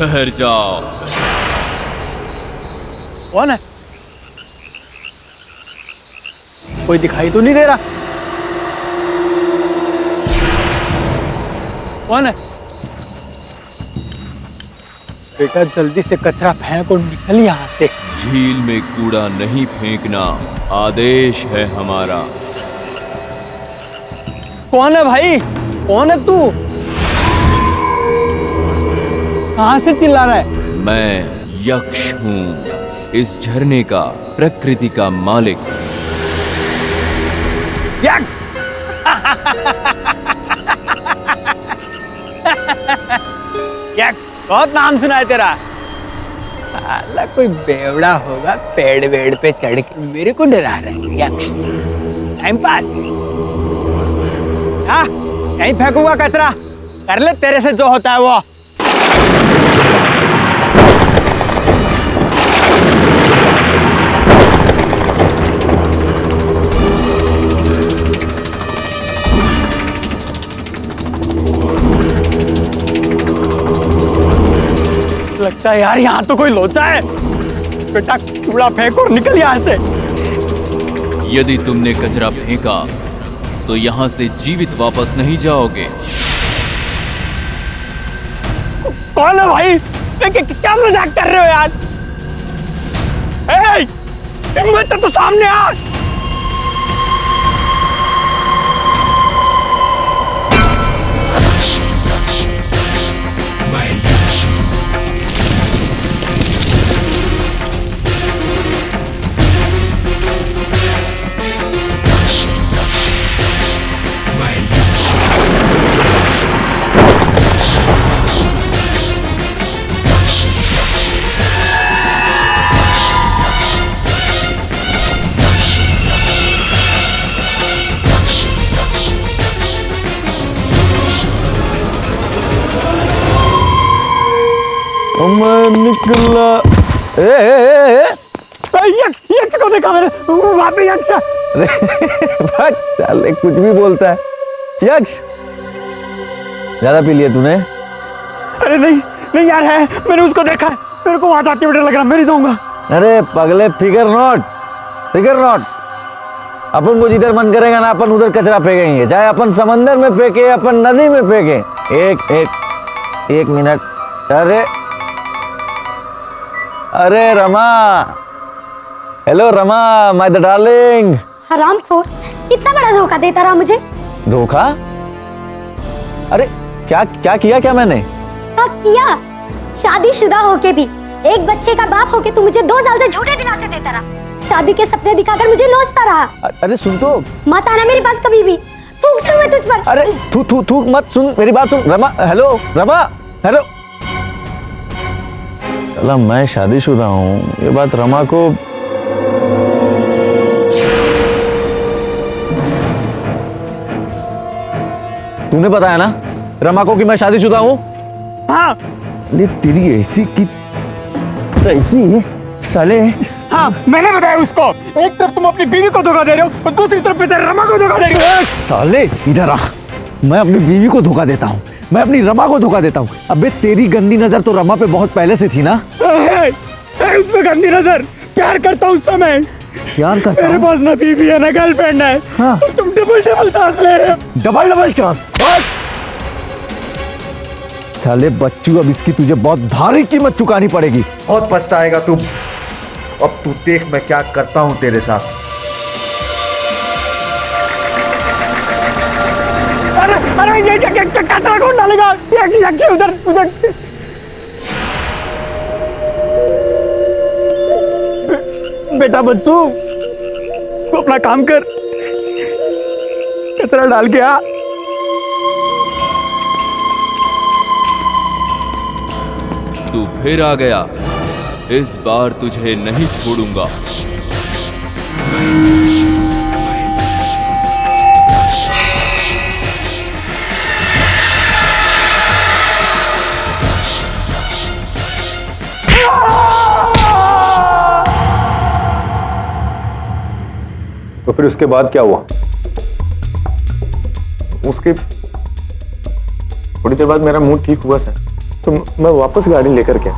ठहर जाओ। कौन है? कोई दिखाई तो नहीं दे रहा। कौन है? बेटा जल्दी से कचरा फेंक और निकल यहाँ से। झील में कूड़ा नहीं फेंकना आदेश है हमारा। कौन है भाई? कौन है तू? कहां से चिल्ला रहा है? मैं यक्ष हूँ, इस झरने का, प्रकृति का मालिक। यक्ष! यक्ष बहुत नाम सुना है तेरा। साला कोई बेवड़ा होगा पेड़ वेड़ पे चढ़ के मेरे को डरा रहा है। यक्ष टाइम पास। हाँ कहीं फेंकूंगा कचरा, कर ले तेरे से जो होता है वो। लगता है यार यहाँ तो कोई लोचा है। बेटा कूड़ा फेंक और निकल यहाँ से। यदि तुमने कचरा फेंका तो यहाँ से जीवित वापस नहीं जाओगे। कौन है भाई? क्या मजाक कर रहे हो यार? हिम्मत तो सामने आ। मैं निकला। यक्ष को देखा मैंने, वहां पे यक्ष। अरे साले कुछ भी बोलता है। यक्ष ज्यादा पी लिया तूने? अरे नहीं नहीं यार है, मैंने उसको देखा है। मेरे को वहां जाते हुए डर लग रहा, मैं नहीं जाऊंगा। अरे पगले फिगर नॉट। अपन को जिधर मन करेगा ना अपन उधर कचरा फेंकेंगे, चाहे अपन समंदर में फेंके अपन नदी में फेंके। एक मिनट। अरे Rama, hello Rama my the darling. हरामखोर, इतना बड़ा धोखा देता रहा मुझे। धोखा? अरे क्या किया मैंने? क्या किया? शादीशुदा होके भी, एक बच्चे का बाप होके तू मुझे 2 साल से झूठे दिलासे देता रहा। शादी के सपने दिखाकर मुझे नोचता रहा। अरे सुन तो, मत आना मेरे पास कभी भी। थूकता हूं मैं तुझ पर। अरे थूक मत, सुन मेरी बात सुन। रमा हेलो। चला मैं शादीशुदा हूँ, ये बात रमा को तूने बताया ना रमा को कि मैं शादीशुदा हूँ? हाँ। तेरी ऐसी की ऐसी है साले। हाँ मैंने बताया उसको। एक तरफ तुम अपनी बीवी को धोखा दे रहे हो और दूसरी तरफ रमा को धोखा दे रहे हो। साले इधर आ। मैं अपनी बीवी को धोखा देता हूँ, मैं अपनी रमा को धोखा देता हूँ। अबे तेरी गंदी नजर तो रमा पे बहुत पहले से थी ना। उसमें गंदी नजर? प्यार करता हूँ उससे मैं। प्यार करता मेरे पास ना बीवी है ना गर्लफ्रेंड है। हाँ। तो तुम डबल चांस ले रहे हो। Double chance? साले बच्चू, अब इसकी तुझे बहुत भारी कीमत चुकानी पड़ेगी। बहुत पछताएगा तू। अब तू देख मैं क्या करता हूं तेरे साथ। अरे ये कचरा कौन डालेगा? उधर बेटा बच्चू, तू अपना काम कर, कचरा डाल के आ। तू फिर आ गया, इस बार तुझे नहीं छोड़ूंगा। तो फिर उसके बाद क्या हुआ? उसके थोड़ी देर बाद मेरा मूड ठीक हुआ सर। तो मैं वापस गाड़ी लेकर के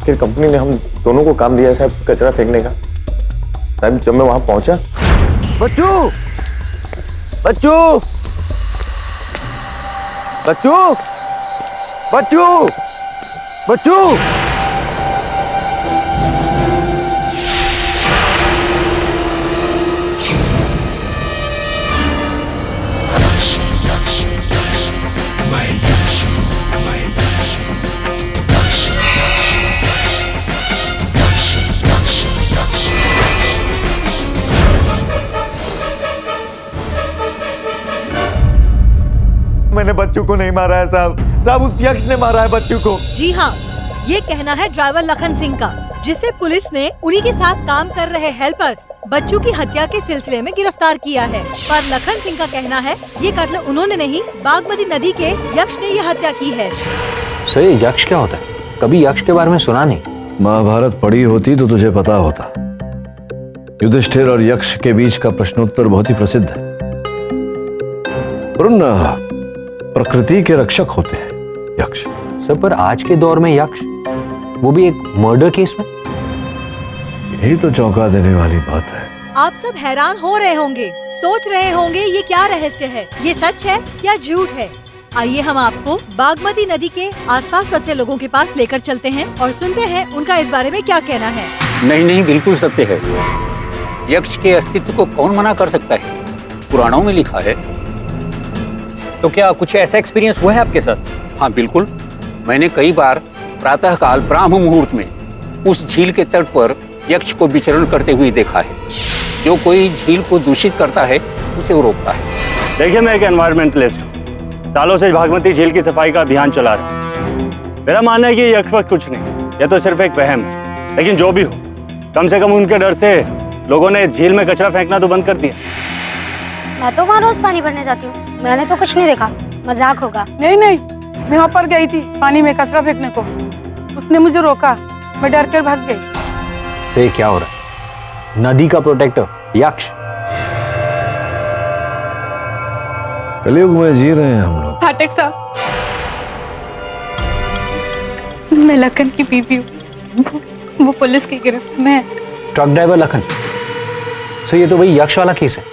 फिर कंपनी ने हम दोनों को काम दिया साहब कचरा फेंकने का। साहब जब मैं वहां पहुंचा, बच्चू बच्चू बच्चू बच्चू बच्चू मैंने बच्चू को नहीं मारा है साहब। साहब उस यक्ष ने मारा है बच्चू को। जी हाँ, ये कहना है ड्राइवर लखन सिंह का, जिसे पुलिस ने उन्हीं के साथ काम कर रहे हेल्पर बच्चू की हत्या के सिलसिले में गिरफ्तार किया है। पर लखन सिंह का कहना है ये कत्ल उन्होंने नहीं, बागमती नदी के यक्ष ने ये हत्या की है। सर ये यक्ष क्या होता है? कभी यक्ष के बारे में सुना नहीं। महाभारत पढ़ी होती तो तुझे पता होता। युधिष्ठिर और यक्ष के बीच का प्रश्नोत्तर बहुत ही प्रसिद्ध है। वरुण प्रकृति के रक्षक होते हैं यक्ष। सर पर आज के दौर में यक्ष, वो भी एक मर्डर केस में। यही तो चौंका देने वाली बात है। आप सब हैरान हो रहे होंगे, सोच रहे होंगे ये क्या रहस्य है, ये सच है या झूठ है। आइए हम आपको बागमती नदी के आसपास बसे लोगों के पास लेकर चलते हैं और सुनते हैं उनका इस बारे में क्या कहना है। नहीं, बिल्कुल सत्य है। यक्ष के अस्तित्व को कौन मना कर सकता है, पुराणों में लिखा है। तो क्या कुछ ऐसा एक्सपीरियंस हुआ है आपके साथ? हाँ बिल्कुल, मैंने कई बार प्रातःकाल ब्राह्म मुहूर्त में उस झील के तट पर यक्ष को विचरण करते हुए देखा है। जो कोई झील को दूषित करता है उसे वो रोकता है। देखिए, मैं एक एनवायरमेंटलिस्ट हूँ, सालों से बागमती झील की सफाई का अभियान चला रहा हूँ। मेरा मानना है कि यक्ष वक्त कुछ नहीं, यह तो सिर्फ एक वहम है। लेकिन जो भी हो, कम से कम उनके डर से लोगों ने झील में कचरा फेंकना तो बंद कर दिया। मैं तो वहाँ रोज पानी भरने जाती हूँ, मैंने तो कुछ नहीं देखा। मजाक होगा। नहीं, मैं वहाँ पर गई थी पानी में कचरा फेंकने को, उसने मुझे रोका, मैं डर कर भाग गई। सर क्या हो रहा है? नदी का प्रोटेक्टर यक्ष। कलयुग में जी रहे हैं हम लोग। फाटक साहब, मैं लखन की बीवी हूँ, वो पुलिस की गिरफ्त में है। Truck driver Lakhan? सर ये तो वही यक्ष वाला केस है।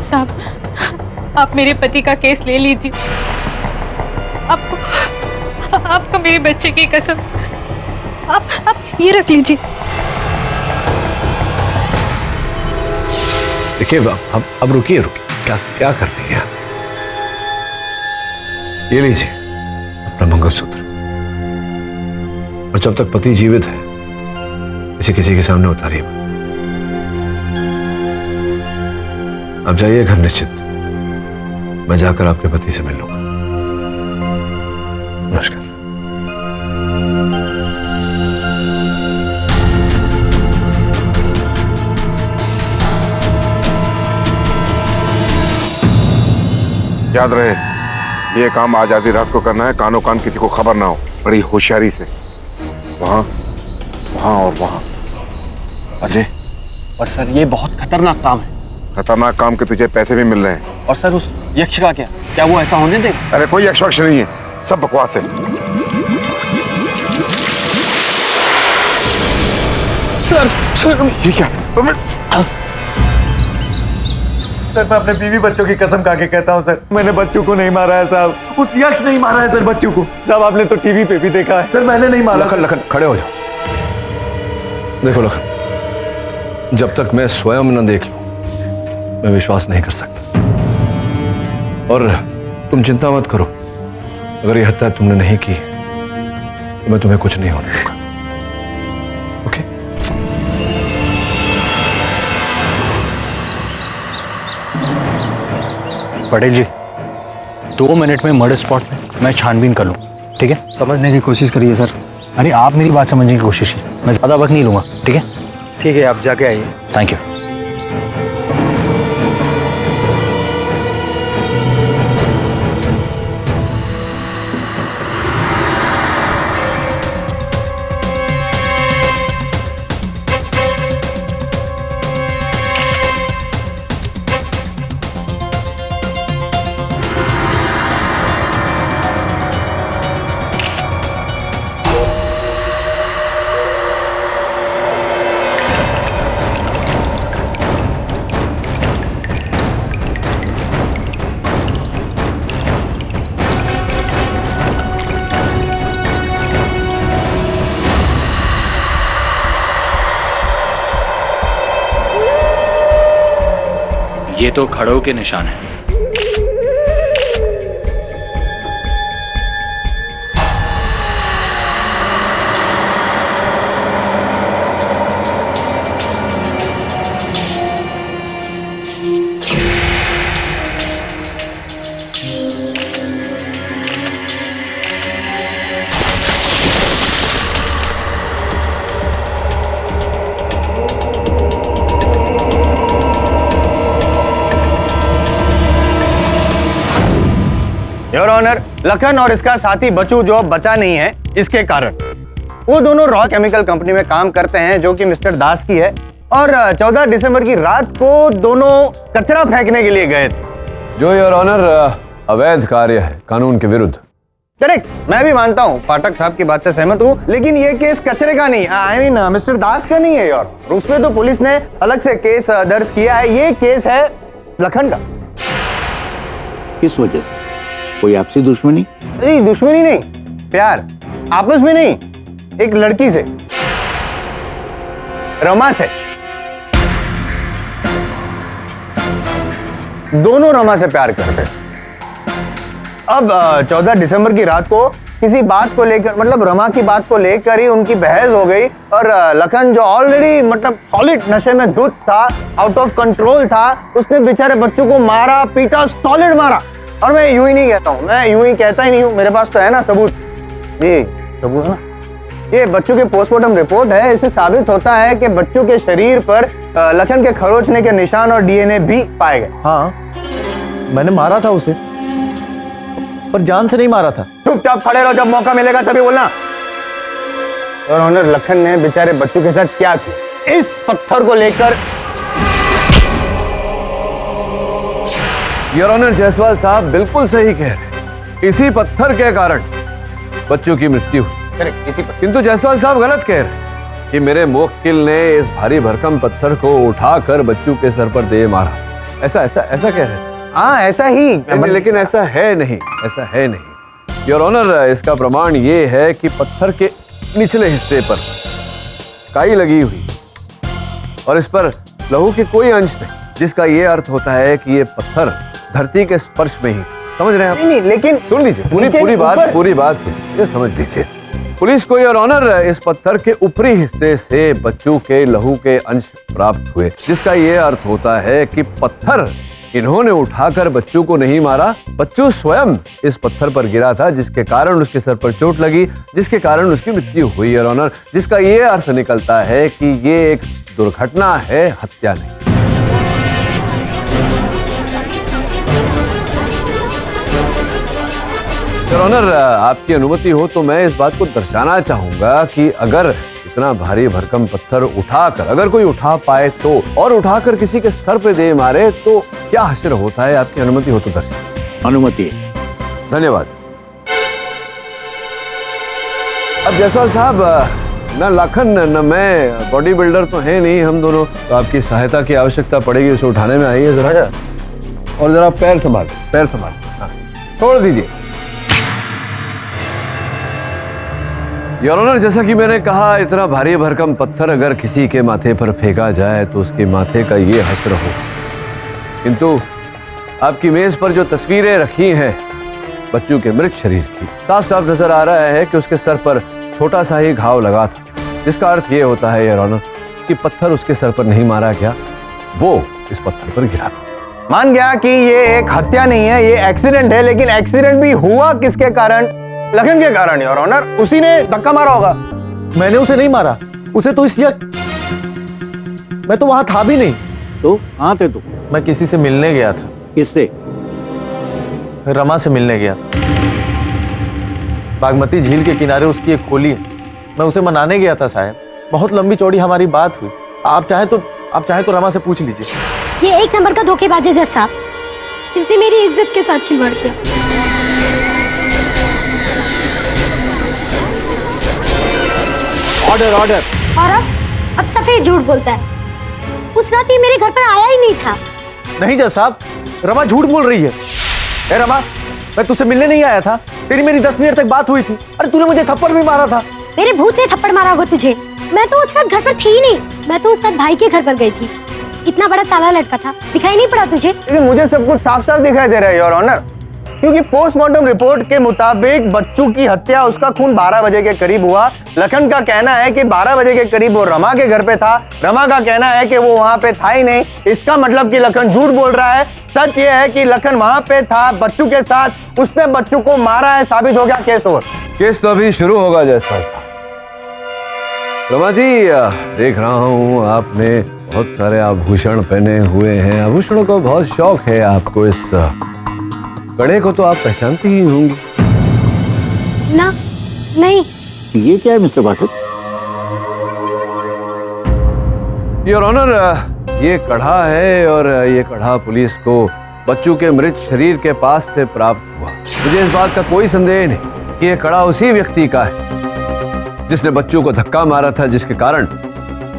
साहब आप मेरे पति का केस ले लीजिए, आपको मेरे बच्चे की कसम, आप ये रख लीजिए। देखिए अब रुकिए, क्या कर रही है? ये लीजिए अपना मंगलसूत्र, और जब तक पति जीवित है इसे किसी के सामने उतारिए। अब जाइए घर निश्चित, मैं जाकर आपके पति से मिल लूंगा। नमस्कार। याद रहे, ये काम आज आधी रात को करना है, कानो कान किसी को खबर ना हो, बड़ी होशियारी से। वहां और वहां। अजय, और सर ये बहुत खतरनाक काम है। खतरनाक काम के तुझे पैसे भी मिल रहे हैं। और सर उस यक्ष का क्या वो ऐसा होने दे? अरे कोई यक्ष वक्ष नहीं है, सब बकवास है। सर ये क्या? सर मैं अपने बीवी बच्चों की कसम खा के कहता हूँ सर, मैंने बच्चों को नहीं मारा है साहब। उस यक्ष नहीं मारा है सर बच्चों को। साहब आपने तो टीवी पे भी देखा है। सर मैंने नहीं मारा। लखन खड़े हो जाओ। देखो लखन, जब तक मैं स्वयं न देख लूं मैं विश्वास नहीं कर सकता। और तुम चिंता मत करो, अगर ये हत्या तुमने नहीं की तो मैं तुम्हें कुछ नहीं होने दूंगा। ओके? पटेल जी 2 मिनट में मर्डर स्पॉट में मैं छानबीन कर लूँ, ठीक है? समझने की कोशिश करिए सर। अरे आप मेरी बात समझने की कोशिश कीजिए, मैं ज़्यादा वक्त नहीं लूँगा, ठीक है? ठीक है, आप जाके आइए। Thank you. ये तो खड़ों के निशान है। योर ऑनर, लखन और इसका साथी बच्चू जो अब बचा नहीं है, इसके कारण वो दोनों रॉ केमिकल कंपनी में काम करते हैं जो कि मिस्टर दास की है, और 14 दिसंबर की रात को दोनों कचरा फेंकने के लिए गए थे। जो योर ऑनर अवैध कार्य है, कानून के विरुद्ध। करेक्ट, मैं भी मानता हूँ, पाठक साहब की बात से सहमत हूँ, लेकिन ये केस कचरे का नहीं, आई मीन मिस्टर दास का नहीं है यार। उसमें तो पुलिस ने अलग से केस दर्ज किया है, ये केस है लखन का। किस वजह से? कोई आपसी दुश्मनी? नहीं, दुश्मनी नहीं, प्यार। आपस में नहीं, एक लड़की से, रमा से। दोनों रमा से प्यार करते। अब 14 दिसंबर की रात को किसी बात को लेकर, मतलब रमा की बात को लेकर ही उनकी बहस हो गई, और लखन जो ऑलरेडी मतलब सॉलिड नशे में धुत था, आउट ऑफ कंट्रोल था, उसने बेचारे बच्चों को मारा, पीटा, सॉलिड मारा। और मैं यूं ही नहीं कहता हूं, मैं यूं ही कहता ही नहीं हूं, मेरे पास तो है ना सबूत। ये सबूत है ना, ये बच्चों के पोस्टमार्टम रिपोर्ट है। इससे साबित होता है कि बच्चों के शरीर पर लखन के खरोचने के निशान और डीएनए भी पाए गए। हाँ, मैंने मारा था उसे, पर जान से नहीं मारा था। चुपचाप खड़े रहो, जब मौका मिलेगा तभी बोलना। और ऑनर, लखन ने बेचारे बच्चों के साथ क्या किया, इस पत्थर को लेकर। योर ऑनर, जायसवाल साहब बिल्कुल सही कह रहे, इसी पत्थर के कारण बच्चों की मृत्यु हुई। किंतु जायसवाल साहब गलत कह रहे कि मेरे मुवक्किल ने इस भारी भरकम पत्थर को उठाकर बच्चों के सर पर दे मारा। ऐसा ऐसा ऐसा कह रहे? हाँ, ऐसा ही, लेकिन ऐसा है नहीं, ऐसा है नहीं। योर ऑनर, इसका प्रमाण ये है कि पत्थर के निचले हिस्से पर काई लगी हुई और इस पर लहू के कोई अंश नहीं, जिसका ये अर्थ होता है कि ये पत्थर धरती के स्पर्श में ही, समझ रहे हैं आप? नहीं, लेकिन सुन लीजिए, पूरी बात ये समझ लीजिए। पुलिस को योर ऑनर इस पत्थर के ऊपरी हिस्से से बच्चों के लहू के अंश प्राप्त हुए, जिसका ये अर्थ होता है कि पत्थर इन्होंने उठाकर बच्चों को नहीं मारा, बच्चों स्वयं इस पत्थर पर गिरा था, जिसके कारण उसके सर पर चोट लगी, जिसके कारण उसकी मृत्यु हुई योर ऑनर। जिसका ये अर्थ निकलता है कि ये एक दुर्घटना है, हत्या नहीं। योर ऑनर, आपकी अनुमति हो तो मैं इस बात को दर्शाना चाहूंगा कि अगर इतना भारी भरकम पत्थर उठाकर अगर कोई उठा पाए तो, और उठाकर किसी के सर पे दे मारे तो क्या हश्र होता है। आपकी अनुमति हो तो दर्शा। अनुमति। धन्यवाद। अब जायसवाल साहब, न लखन न मैं बॉडी बिल्डर तो है नहीं, हम दोनों, तो आपकी सहायता की आवश्यकता पड़ेगी उसे उठाने में। आइए जरा, और जरा पैर संभाल, पैर संभाल, हाँ, छोड़ दीजिए। योर ऑनर, जैसा कि मैंने कहा, इतना भारी भरकम पत्थर अगर किसी के माथे पर फेंका जाए तो उसके माथे का ये हश्र हो। किंतु आपकी मेज पर जो तस्वीरें रखी हैं बच्चों के मृत शरीर की, साफ साफ नजर आ रहा है कि उसके सर पर छोटा सा ही घाव लगा था, जिसका अर्थ ये होता है योर ऑनर कि पत्थर उसके सर पर नहीं मारा गया, वो इस पत्थर पर गिरा। मान गया कि ये एक हत्या नहीं है, ये एक्सीडेंट है, लेकिन एक्सीडेंट भी हुआ किसके कारण? लखन के कारण योर ऑनर। उसी ने धक्का मारा होगा। मैंने उसे नहीं मारा, उसे तो इसलिए, मैं तो वहां था भी नहीं। तो कहाँ थे तुम? मैं किसी से मिलने गया था। किससे? रमा से मिलने गया था। बागमती झील के किनारे उसकी एक खोली है, मैं उसे मनाने गया था साहब। बहुत लंबी चौड़ी हमारी बात हुई। आप चाहे तो रमा से पूछ लीजिए। ये एक नंबर का धोखेबाज है जज साहब, इसने मेरी इज्जत के साथ खिलवाड़ किया। Order order. और अब सफेद झूठ बोलता है। उस रात ये मेरे घर पर आया ही नहीं था। नहीं जज साहब, रमा झूठ बोल रही है। ए रमा, मैं तुझसे मिलने नहीं आया था, तेरी मेरी 10 मिनट तक बात हुई थी। अरे तूने मुझे थप्पड़ भी मारा था। मेरे भूत ने थप्पड़ मारा होगा तुझे। मैं तो उस रात घर पर थी नहीं, मैं तो उस रात भाई के घर पर गई थी। इतना बड़ा ताला लटका था, दिखाई नहीं पड़ा तुझे? लेकिन मुझे सब कुछ साफ साफ दिखाई दे रहा है योर ऑनर, क्योंकि पोस्टमार्टम रिपोर्ट के मुताबिक बच्चू की हत्या, उसका खून 12 बजे के करीब हुआ। लखन का कहना है कि 12 बजे के करीब वो रमा के घर पे था। रमा का कहना है कि वो वहां पे था ही नहीं। इसका मतलब कि लखन झूठ बोल रहा है। सच ये है कि लखन वहां पे था बच्चू के साथ, उसने बच्चू को मारा है, साबित हो गया, केस ओवर। केस तो अभी शुरू होगा जयसवाल साहब। रमा जी, देख रहा हूँ आपने बहुत सारे आभूषण पहने हुए हैं, आभूषणों का बहुत शौक है आपको। इस कड़े को तो आप पहचानती ही होंगी। ना, नहीं। ये क्या है मिस्टर पाठक? योर ऑनर, ये कड़ा है और ये कड़ा पुलिस को बच्चू के मृत शरीर के पास से प्राप्त हुआ। मुझे इस बात का कोई संदेह नहीं कि ये कड़ा उसी व्यक्ति का है जिसने बच्चू को धक्का मारा था, जिसके कारण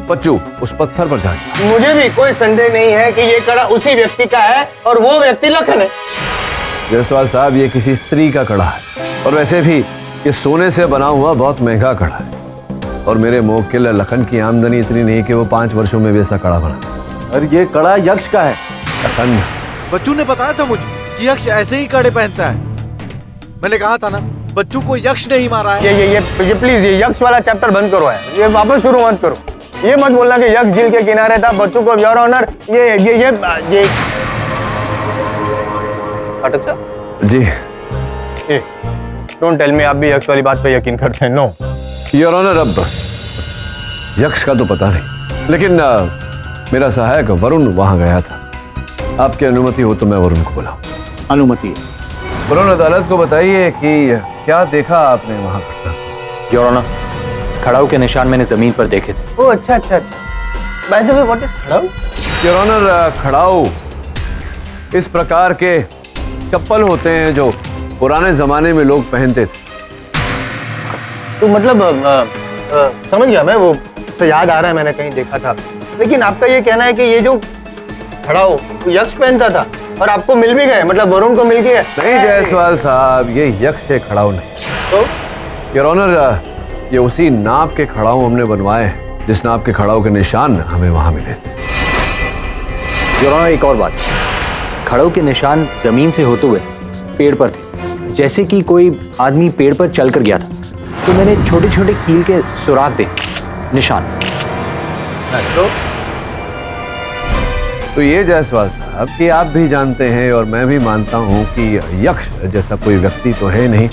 बच्चू उस पत्थर पर जा गिरा। मुझे भी कोई संदेह नहीं है कि ये कड़ा उसी व्यक्ति का है और वो व्यक्ति लखन है। जयसवाल साहब, ये किसी स्त्री का कड़ा है और वैसे भी ये सोने से बना हुआ बहुत महंगा कड़ा है और मेरे मोक्किल लखन की आमदनी इतनी नहीं कि वो 5 वर्षों में भी ऐसा कड़ा बना। और ये कड़ा यक्ष का है। लखन, बच्चू ने बताया था मुझे कि यक्ष ऐसे ही कड़े पहनता है। मैंने कहा था ना, बच्चू को यक्ष नहीं मारा है। ये प्लीज ये यक्ष वाला चैप्टर बंद करो है, ये वापस शुरू मत करो। ये मत बोलना कि यक्ष झील के किनारे था, बच्चू को योर ऑनर ये जी, डोंट टेल मी आप भी यक्ष वाली बात पे यकीन करते हैं। नो योर ऑनर, अब यक्ष का तो पता नहीं, लेकिन मेरा सहायक वरुण वहां गया था। आपकी अनुमति हो तो मैं वरुण को बुलाऊं। अनुमति। वरुण, अदालत को बताइए कि क्या देखा आपने वहां पर। योर ऑनर, खड़ाऊ के निशान मैंने जमीन पर देखे थे। ओह अच्छा अच्छा अच्छा। By the way what is खड़ाऊ? योर ऑनर, खड़ाऊ इस प्रकार के चप्पल होते हैं जो पुराने जमाने में लोग पहनते थे। तो मतलब समझ गया मैं, वो तो याद आ रहा है, मैंने कहीं देखा था। लेकिन आपका ये कहना है कि ये जो खड़ाऊ यक्ष पहनता था और आपको मिल भी गए, मतलब वरुण को मिल गया? नहीं जयसवाल साहब, ये यक्ष के खड़ाऊ नहीं। तो योर ऑनर, ये उसी नाप के खड़ाऊ हमने बनवाए जिस नाप के खड़ाऊ के निशान हमें वहां मिले थे। योर ऑनर, एक और बात, खड़ाऊ के निशान जमीन से होते हुए पेड़ पर थे, जैसे कि कोई आदमी पेड़ पर चलकर गया था। तो मैंने छोटे छोटे कील के सुराख देखे, निशान। तो ये जयसवाल साहब कि आप भी जानते हैं और मैं भी मानता हूं कि यक्ष जैसा कोई व्यक्ति तो है नहीं,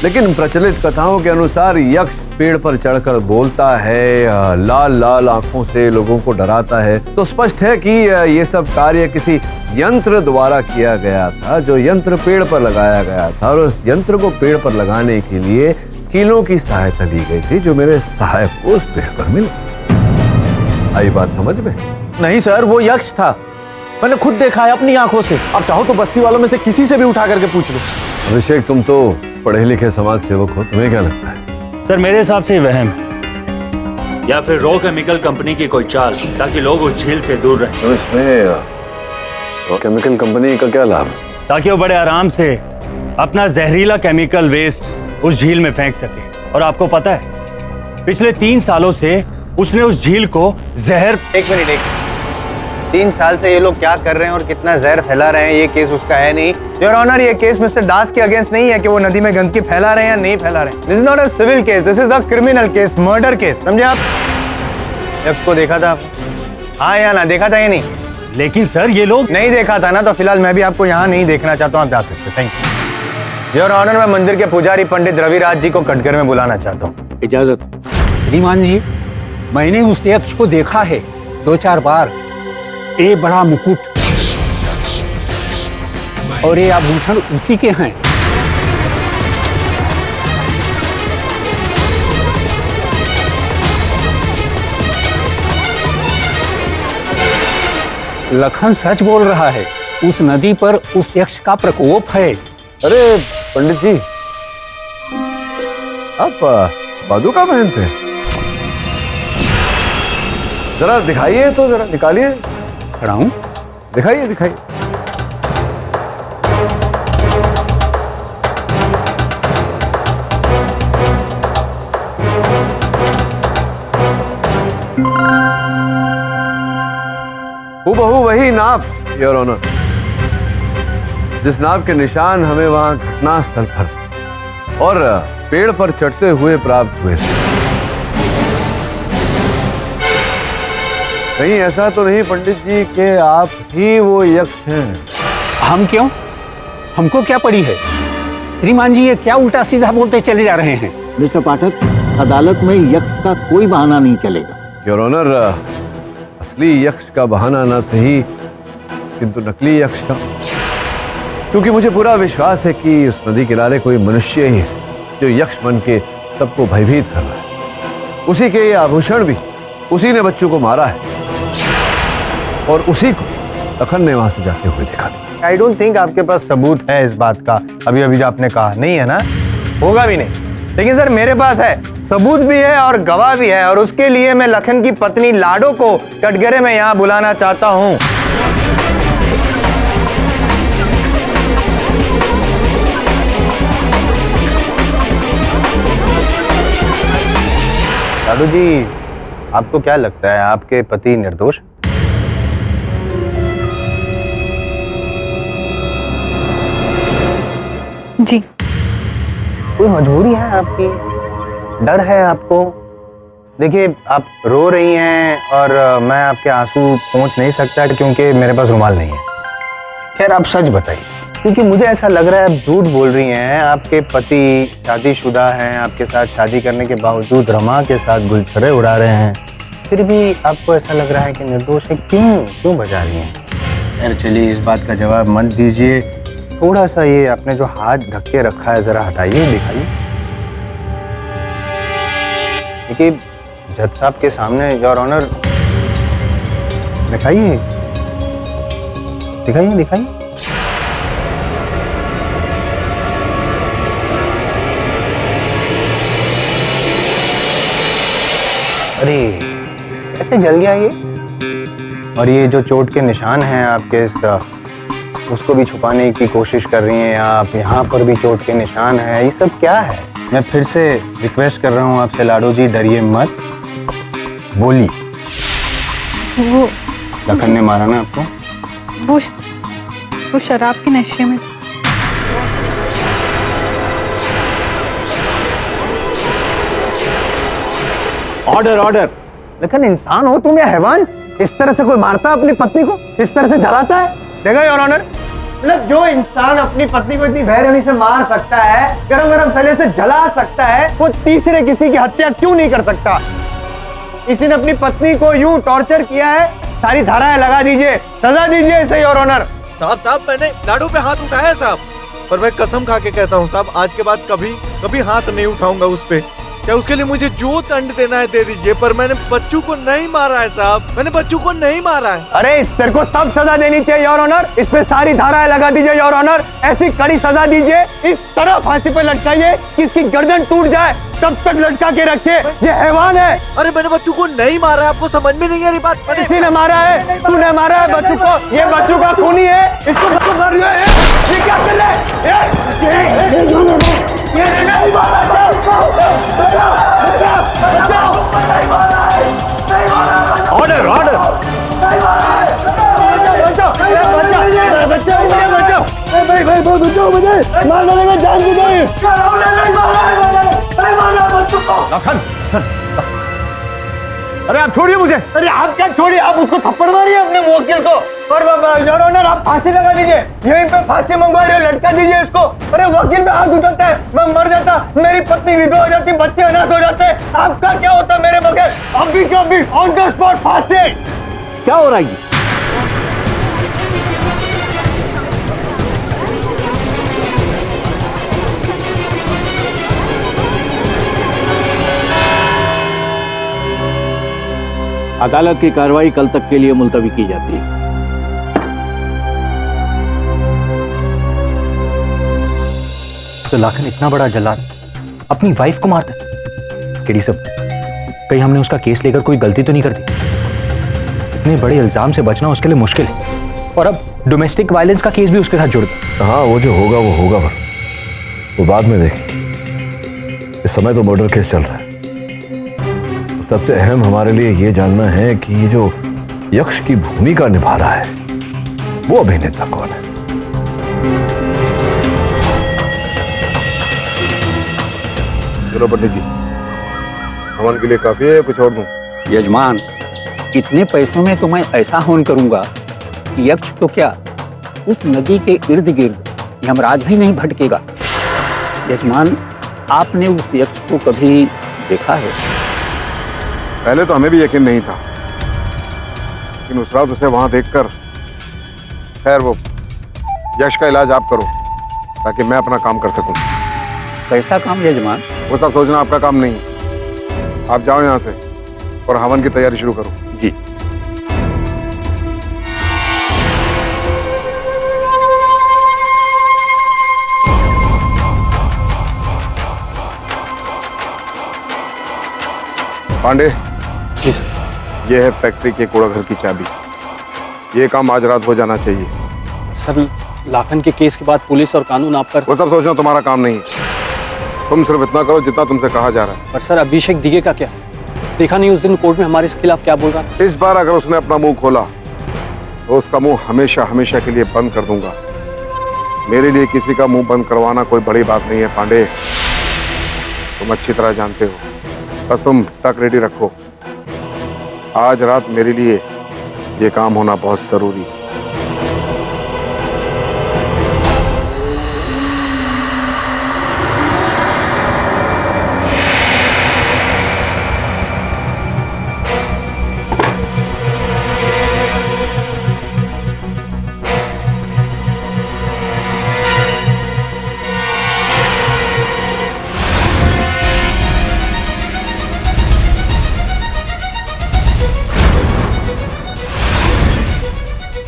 लेकिन प्रचलित कथाओं के अनुसार यक्ष पेड़ पर चढ़कर बोलता है, लाल लाल आंखों से लोगों को डराता है। तो स्पष्ट है कि ये सब कार्य किसी यंत्र द्वारा किया गया था, जो यंत्र पेड़ पर लगाया गया था और उस यंत्र को पेड़ पर लगाने के लिए कीलों की सहायता ली गई थी, जो मेरे सहायक को उस पेड़ पर मिली। आई बात समझ में? नहीं सर, वो यक्ष था, मैंने खुद देखा है अपनी आंखों से। अब चाहो तो बस्ती वालों में से किसी से भी उठा करके पूछ लो। अभिषेक, तुम तो पढ़े लिखे समाज सेवक हो, तुम्हें क्या लगता है? सर मेरे हिसाब से वहम है, या फिर रॉ केमिकल कंपनी की कोई चाल, ताकि लोग उस झील से दूर रहें। तो इसमें रॉ केमिकल कंपनी का क्या लाभ? ताकि वो बड़े आराम से अपना जहरीला केमिकल वेस्ट उस झील में फेंक सके। और आपको पता है, पिछले 3 सालों से उसने उस झील को जहर। एक मिनट, 3 साल से ये लोग क्या कर रहे हैं और कितना जहर फैला रहे हैं, ये केस उसका है नहीं। योर ऑनर, ये केस मिस्टर दास के अगेंस्ट नहीं है कि वो नदी में गंदगी फैला रहे हैं या नहीं फैला रहे हैं। This is not a civil case, this is a criminal case, murder case, समझे आप? यक्ष को देखा था? हाँ या ना, देखा था या नहीं? लेकिन सर ये लोग नहीं देखा था ना, तो फिलहाल मैं भी आपको यहाँ नहीं देखना चाहता हूँ, आप जा सकते। Thank you your honour. मैं मंदिर के पुजारी पंडित रविराज जी को कटघर में बुलाना चाहता हूँ। इजाजत। श्रीमान जी, मैंने उस यक्ष को देखा है 2-4 बार। ये बड़ा मुकुट और ये आभूषण उसी के हैं। लखन सच बोल रहा है, उस नदी पर उस यक्ष का प्रकोप है। अरे पंडित जी, आप पादुका पहनते हैं? जरा दिखाइए तो, जरा निकालिए। खड़ा हूं, दिखाइए दिखाइए। हूबहू वही नाप, योर ऑनर, जिस नाप के निशान हमें वहां घटनास्थल पर और पेड़ पर चढ़ते हुए प्राप्त हुए थे। कहीं ऐसा तो नहीं पंडित जी कि आप ही वो यक्ष हैं? हम क्यों? हमको क्या पड़ी है? श्रीमान जी ये क्या उल्टा सीधा बोलते चले जा रहे हैं? मिस्टर पाठक, अदालत में यक्ष का कोई बहाना नहीं चलेगा। योर ऑनर, असली यक्ष का बहाना ना सही किंतु नकली यक्ष का, क्योंकि मुझे पूरा विश्वास है कि उस नदी किनारे कोई मनुष्य ही है जो यक्ष बन के सबको भयभीत कर रहा है। उसी के ये आभूषण भी उसी ने बच्चों को मारा है और उसी को लखन ने वहां से जाते हुए देखा था। आई डोंट थिंक आपके पास सबूत है इस बात का। अभी अभी जो आपने कहा नहीं है ना, होगा भी नहीं। लेकिन सर मेरे पास है, सबूत भी है और गवाह भी है, और उसके लिए मैं लखन की पत्नी लाडो को कटघरे में यहां बुलाना चाहता हूं। लाडो जी, आपको क्या लगता है आपके पति निर्दोष? जी। कोई मजबूरी है आपकी? डर है आपको? देखिए आप रो रही हैं और मैं आपके आंसू पहुंच नहीं सकता क्योंकि मेरे पास रुमाल नहीं है। खैर आप सच बताइए, क्योंकि मुझे ऐसा लग रहा है आप झूठ बोल रही हैं। आपके पति शादीशुदा हैं, आपके साथ शादी करने के बावजूद रमा के साथ गुलछर्रे उड़ा रहे हैं, फिर भी आपको ऐसा लग रहा है कि निर्दोष है। क्यों बजा रही हैं? खैर चलिए, इस बात का जवाब मत दीजिए। थोड़ा सा ये आपने जो हाथ ढक के रखा है जरा हटाइए, दिखाइए। देखिए जज साहब के सामने योर ऑनर, दिखाइए दिखाइए दिखाइए। अरे कैसे जल गया ये? और ये जो चोट के निशान हैं आपके उसको भी छुपाने की कोशिश कर रही हैं आप। यहाँ पर भी चोट के निशान है। ये सब क्या है? मैं फिर से रिक्वेस्ट कर रहा हूँ आपसे लाडो जी, डरिए मत, बोलिए। वो लखन ने मारा ना आपको? वो शराब के नशे में। Order order. लखन इंसान हो तुम या हैवान? इस तरह से कोई मारता है अपनी पत्नी को? इस तरह से जलाता है? देखा योर ऑनर, मतलब जो इंसान अपनी पत्नी को इतनी बेरहमी से मार सकता है, गरम गरम तले से जला सकता है, वो तीसरे किसी की हत्या क्यों नहीं कर सकता? इसी ने अपनी पत्नी को यूं टॉर्चर किया है, सारी धाराएं लगा दीजिए, सजा दीजिए इसे योर ऑनर। साहब मैंने लाडो पे हाथ उठाया साहब, पर मैं कसम खा के कहता हूँ साहब, आज के बाद कभी हाथ नहीं उठाऊंगा उस पे। क्या उसके लिए मुझे जो दंड देना है दे दीजिए, पर मैंने बच्चू को नहीं मारा है साहब, मैंने बच्चू को नहीं मारा है। अरे तेरे को सब सजा देनी चाहिए योर ऑनर। इस पे सारी धाराएं लगा दीजिए योर ऑनर, ऐसी कड़ी सजा दीजिए, इस तरह फांसी पे लटकाइए कि इसकी गर्दन टूट जाए, तब तक लटका के रखिए। ये हैवान है। अरे मैंने बच्चू को नहीं मारा है, आपको समझ में नहीं आ रही बात? किसी ने मारा है? तूने मारा है बच्चू को? ये बच्चू का खूनी है, इसको बच्चू मार रही है। ये क्या कर रहा है? Order order. लखन, अरे आप छोड़िए मुझे। अरे आप क्या छोड़िए, आप उसको थप्पड़ मारिए अपने वकील को। और योर ऑनर आप फांसी लगा दीजिए, यहीं पे फांसी मंगवा रहे, लटका दीजिए इसको। अरे वकील पे हाथ उठाता है, मैं मर जाता, मेरी पत्नी विधवा हो जाती, बच्चे अनाथ हो जाते, आपका क्या होता मेरे बगैर? अभी के अभी ऑन द स्पॉट फांसी। क्या हो रहा है? अदालत की कार्रवाई कल तक के लिए मुलतवी की जाती है। तो लाखन इतना बड़ा जल्लाद अपनी वाइफ को मारता है? केडी सब, कहीं हमने उसका केस लेकर कोई गलती तो नहीं कर दी? इतने बड़े इल्जाम से बचना उसके लिए मुश्किल है, और अब डोमेस्टिक वायलेंस का केस भी उसके साथ जुड़ गया। हाँ वो जो होगा वो होगा, पर वो बाद में देखेंगे। इस समय तो मर्डर केस चल रहा है। सबसे अहम हमारे लिए ये जानना है कि ये जो यक्ष की भूमिका निभा रहा है वो अभिनेता कौन है? चलो पंडित जी, हवन के लिए काफी है, कुछ और दूं? यजमान, इतने पैसों में तो मैं ऐसा हवन करूंगा कि यक्ष तो क्या, उस नदी के इर्द गिर्द यमराज भी नहीं भटकेगा। यजमान, आपने उस यक्ष को कभी देखा है? पहले तो हमें भी यकीन नहीं था, लेकिन उस रात उसे वहां देखकर, खैर वो यक्ष का इलाज आप करो ताकि मैं अपना काम कर सकूं। कैसा काम यजमान? वो सब सोचना आपका काम नहीं है। आप जाओ यहाँ से और हवन की तैयारी शुरू करो। जी। पांडे जी सर। ये है फैक्ट्री के कूड़ाघर की चाबी। ये काम आज रात हो जाना चाहिए। सर, लाखन के केस के बाद पुलिस और कानून आप पर। वो सब सोचना तुम्हारा काम नहीं है। तुम सिर्फ इतना करो जितना तुमसे कहा जा रहा है। पर सर, अभिषेक दिगे का क्या? देखा नहीं उस दिन कोर्ट में हमारे खिलाफ क्या बोल रहा था? इस बार अगर उसने अपना मुंह खोला तो उसका मुंह हमेशा हमेशा के लिए बंद कर दूंगा। मेरे लिए किसी का मुंह बंद करवाना कोई बड़ी बात नहीं है पांडे, तुम अच्छी तरह जानते हो। बस तुम तक रेडी रखो। आज रात मेरे लिए ये काम होना बहुत जरूरी है।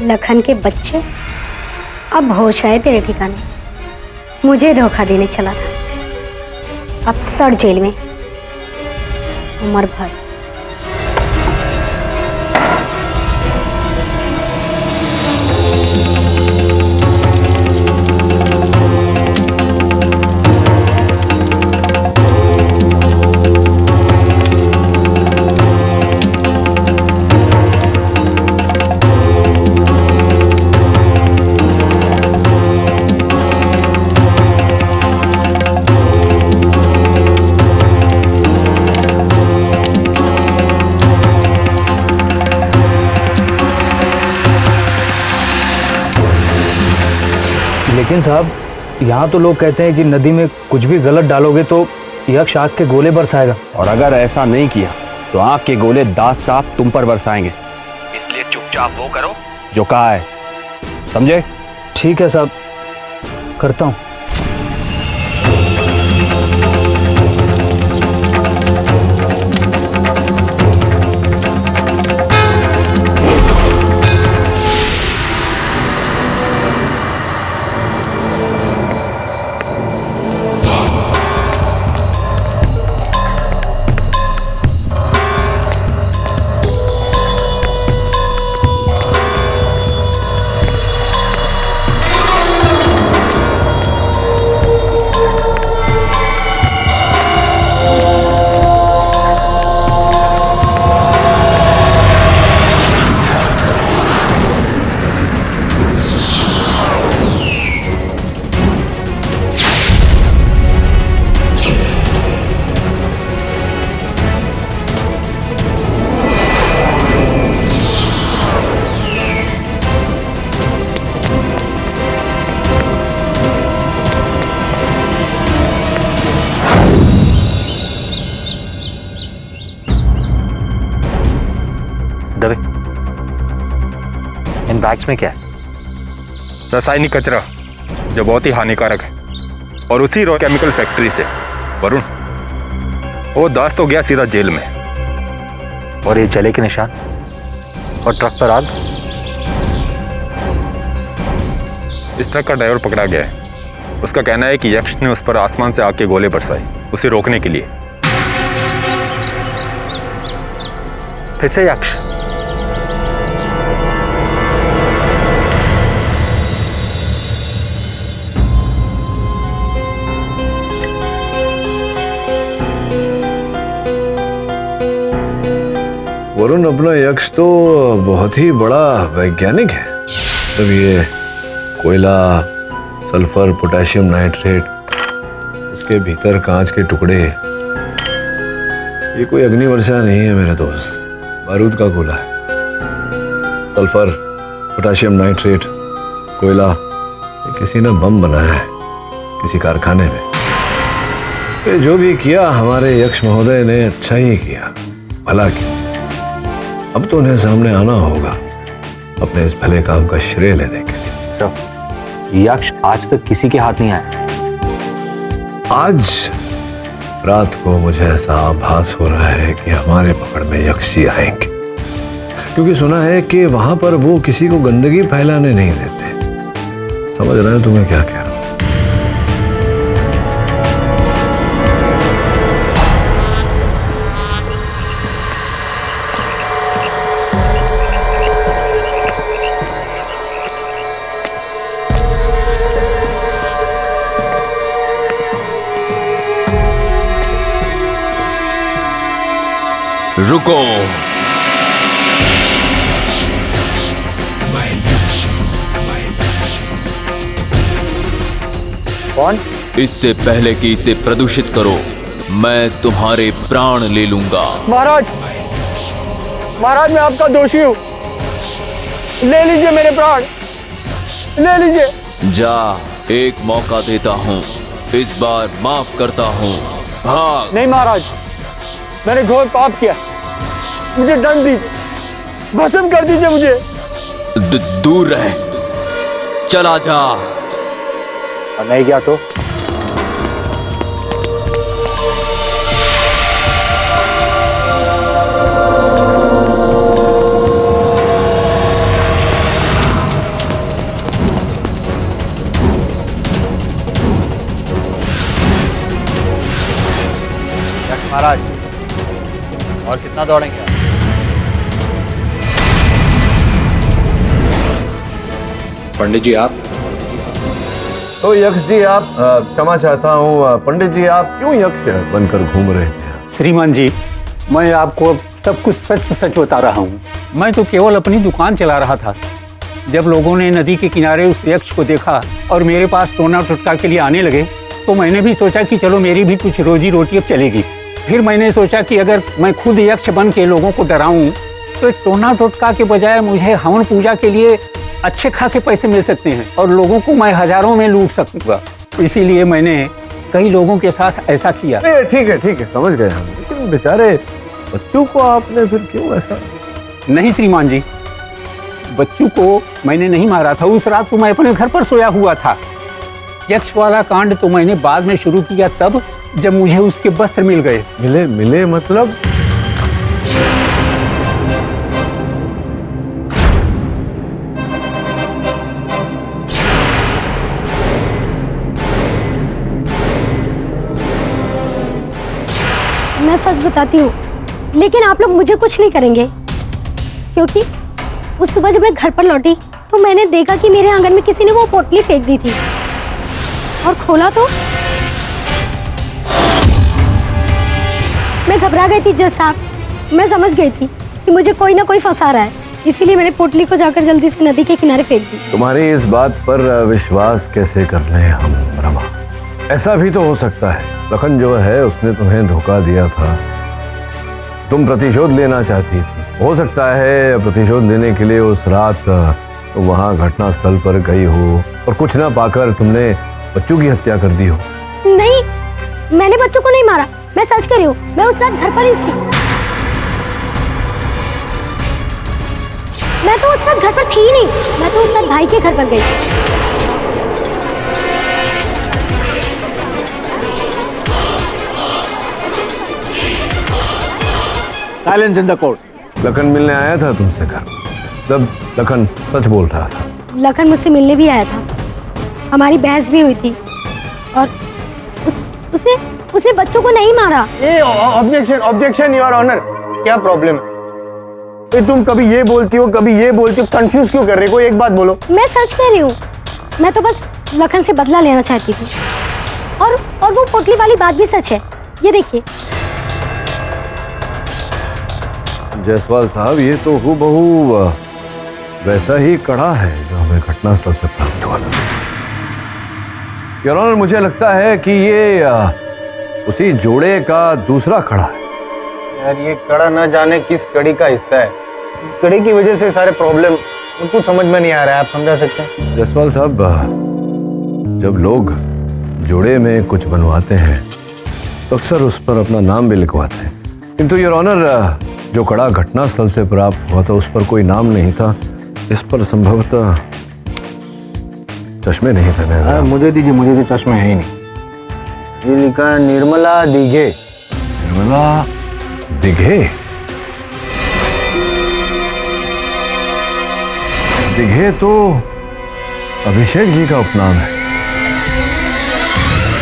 लखन के बच्चे, अब होश आए तेरे ठिकाने। मुझे धोखा देने चला था, अब सड़ जेल में उम्र भर। लेकिन साहब, यहाँ तो लोग कहते हैं कि नदी में कुछ भी गलत डालोगे तो यक्ष आग के गोले बरसाएगा। और अगर ऐसा नहीं किया तो आंख के गोले दांत साफ तुम पर बरसाएंगे। इसलिए चुपचाप वो करो जो कहा है, समझे? ठीक है साहब, करता हूँ। दबे, इन बैग्स में क्या है? रासायनिक कचरा जो बहुत ही हानिकारक है, और उसी रॉ केमिकल फैक्ट्री से। वरुण, वो दास तो गया सीधा जेल में। और ये जले के निशान और ट्रक पर आग? इस ट्रक का ड्राइवर पकड़ा गया है। उसका कहना है कि यक्ष ने उस पर आसमान से आग के गोले बरसाए, उसे रोकने के लिए। फिर से यक्ष? वरुण अपना यक्ष तो बहुत ही बड़ा वैज्ञानिक है। तब ये कोयला, सल्फर, पोटेशियम नाइट्रेट, उसके भीतर कांच के टुकड़े, ये कोई अग्निवर्षा नहीं है मेरे दोस्त, बारूद का गोला है। सल्फर, पोटेशियम नाइट्रेट, कोयला, ये किसी ने बम बनाया है किसी कारखाने में। ये जो भी किया हमारे यक्ष महोदय ने अच्छा ही किया, भला किया। अब तो उन्हें सामने आना होगा अपने इस भले काम का श्रेय लेने के लिए। यक्ष आज तक किसी के हाथ नहीं आया। आज रात को मुझे ऐसा आभास हो रहा है कि हमारे पकड़ में यक्ष जी आएंगे, क्योंकि सुना है कि वहां पर वो किसी को गंदगी फैलाने नहीं देते। समझ रहे हो तुम्हें क्या कह रहा हूं? रुको। कौन? इससे पहले कि इसे प्रदूषित करो, मैं तुम्हारे प्राण ले लूंगा। महाराज, महाराज मैं आपका दोषी हूँ, ले लीजिए मेरे प्राण, ले लीजिए। जा, एक मौका देता हूँ, इस बार माफ करता हूँ। भाग। नहीं महाराज, मैंने घोर पाप किया, मुझे दंड दीजिए, भस्म कर दीजिए मुझे। दूर रहे, चला जा। और नहीं गया तो? महाराज, और कितना दौड़ेंगे आप? पंडित जी आप? तो यक्ष जी आप, क्षमा चाहता हूँ पंडित जी, आप क्यों यक्ष बनकर घूम रहे थे? श्रीमान जी, मैं आपको सब कुछ सच सच बता रहा हूँ। मैं तो केवल अपनी दुकान चला रहा था। जब लोगों ने नदी के किनारे उस यक्ष को देखा और मेरे पास टोना टुटका के लिए आने लगे, तो मैंने भी सोचा कि चलो मेरी भी कुछ रोजी रोटी अब चलेगी। फिर मैंने सोचा कि अगर मैं खुद यक्ष बन के लोगों को डराऊं तो टोना टोटका के बजाय मुझे हवन पूजा के लिए अच्छे खासे पैसे मिल सकते हैं और लोगों को मैं हजारों में लूट सकूंगा। इसीलिए मैंने कई लोगों के साथ ऐसा किया। ठीक है, समझ गए हम, लेकिन बेचारे बच्चों को आपने फिर क्यों ऐसा? नहीं श्रीमान जी, बच्चों को मैंने नहीं मारा था। उस रात को मैं अपने घर पर सोया हुआ था। यक्ष वाला कांड तो मैंने बाद में शुरू किया, तब जब मुझे उसके वस्त्र मिल गए। मिले मतलब? मैं सच बताती हूँ, लेकिन आप लोग मुझे कुछ नहीं करेंगे, क्योंकि उस सुबह जब मैं घर पर लौटी तो मैंने देखा कि मेरे आंगन में किसी ने वो पोटली फेंक दी थी और खोला तो मैं घबरा गई थी जज साहब। मैं समझ गई थी कि मुझे कोई ना कोई फंसा रहा है, इसीलिए मैंने पोटली को जाकर जल्दी से नदी के किनारे फेंक दी। तुम्हारी इस बात पर विश्वास कैसे कर लें हम रमा? ऐसा भी तो हो सकता है लखन जो है उसने तुम्हें धोखा दिया था, तुम प्रतिशोध लेना चाहती थी। हो सकता है प्रतिशोध लेने के लिए उस रात तुम वहां घटनास्थल पर गई हो और कुछ ना पाकर तुमने बच्चों की हत्या कर दी हो। नहीं, मैंने बच्चों को नहीं मारा, मैं सच कर रही हूँ। मैं उस रात घर पर ही थी। मैं तो उस रात घर पर थी ही नहीं, मैं तो उस रात भाई के घर पर गई। Silence in the court. Lakhan मिलने आया था तुमसे घर, जब लखन सच बोल रहा था। लखन मुझसे मिलने भी आया था, हमारी बहस भी हुई थी और उसने बच्चों को नहीं मारा। Objection your honour. क्या प्रॉब्लम है? तुम कभी ये बोलती हो कभी ये बोलती हो, कंफ्यूज क्यों कर रही हो? एक बात बोलो। मैं सच कह रही हूँ, मैं तो बस लखन से बदला लेना चाहती थी और वो पोटली वाली बात भी सच है। ये देखिए। जायसवाल साहब, ये तो हूबहू वैसा ही कड़ा है जो हमें घटनास्थल से प्राप्त हुआ था। योर ऑनर, मुझे लगता है कि ये उसी जोड़े का दूसरा कड़ा है। यार ये कड़ा ना जाने किस कड़ी का हिस्सा है। कड़ी की वजह से सारे प्रॉब्लम उनको समझ में नहीं आ रहा है। आप समझा सकते हैं? जायसवाल साहब, जब लोग जोड़े में कुछ बनवाते हैं तो अक्सर उस पर अपना नाम भी लिखवाते हैं, किंतु योर ऑनर जो कड़ा घटनास्थल से प्राप्त हुआ था उस पर कोई नाम नहीं था। इस पर संभवतः चश्मे नहीं थे। मुझे दीजिए, मुझे तो चश्मे है ही नहीं। ये लिखा है निर्मला दिघे। निर्मला दिघे? दिघे तो अभिषेक जी का उपनाम है।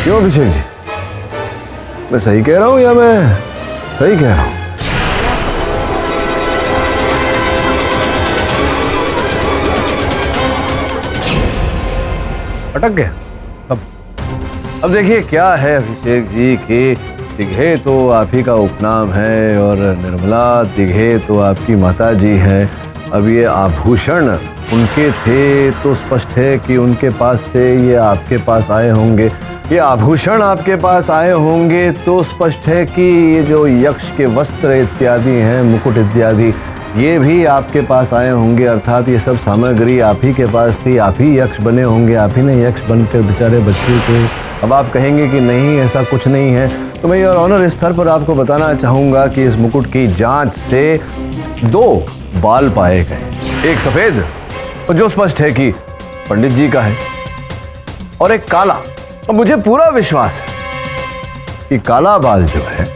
क्यों अभिषेक जी, मैं सही कह रहा हूं या मैं सही कह रहा हूं? अटक गया। अब देखिए क्या है अभिषेक जी की दिघे तो आप ही का उपनाम है और निर्मला दिघे तो आपकी माता जी हैं। अब ये आभूषण उनके थे तो स्पष्ट है कि उनके पास से ये आपके पास आए होंगे। ये आभूषण आपके पास आए होंगे तो स्पष्ट है कि ये जो यक्ष के वस्त्र इत्यादि हैं, मुकुट इत्यादि, ये भी आपके पास आए होंगे। अर्थात ये सब सामग्री आप ही के पास थी, आप ही यक्ष बने होंगे, आप ही ने यक्ष बनकर बेचारे बच्चे को। अब आप कहेंगे कि नहीं ऐसा कुछ नहीं है, तो मैं योर ऑनर इस स्तर पर आपको बताना चाहूँगा कि इस मुकुट की जांच से 2 बाल पाए गए, एक सफ़ेद जो स्पष्ट है कि पंडित जी का है और एक काला। और मुझे पूरा विश्वास है कि काला बाल जो है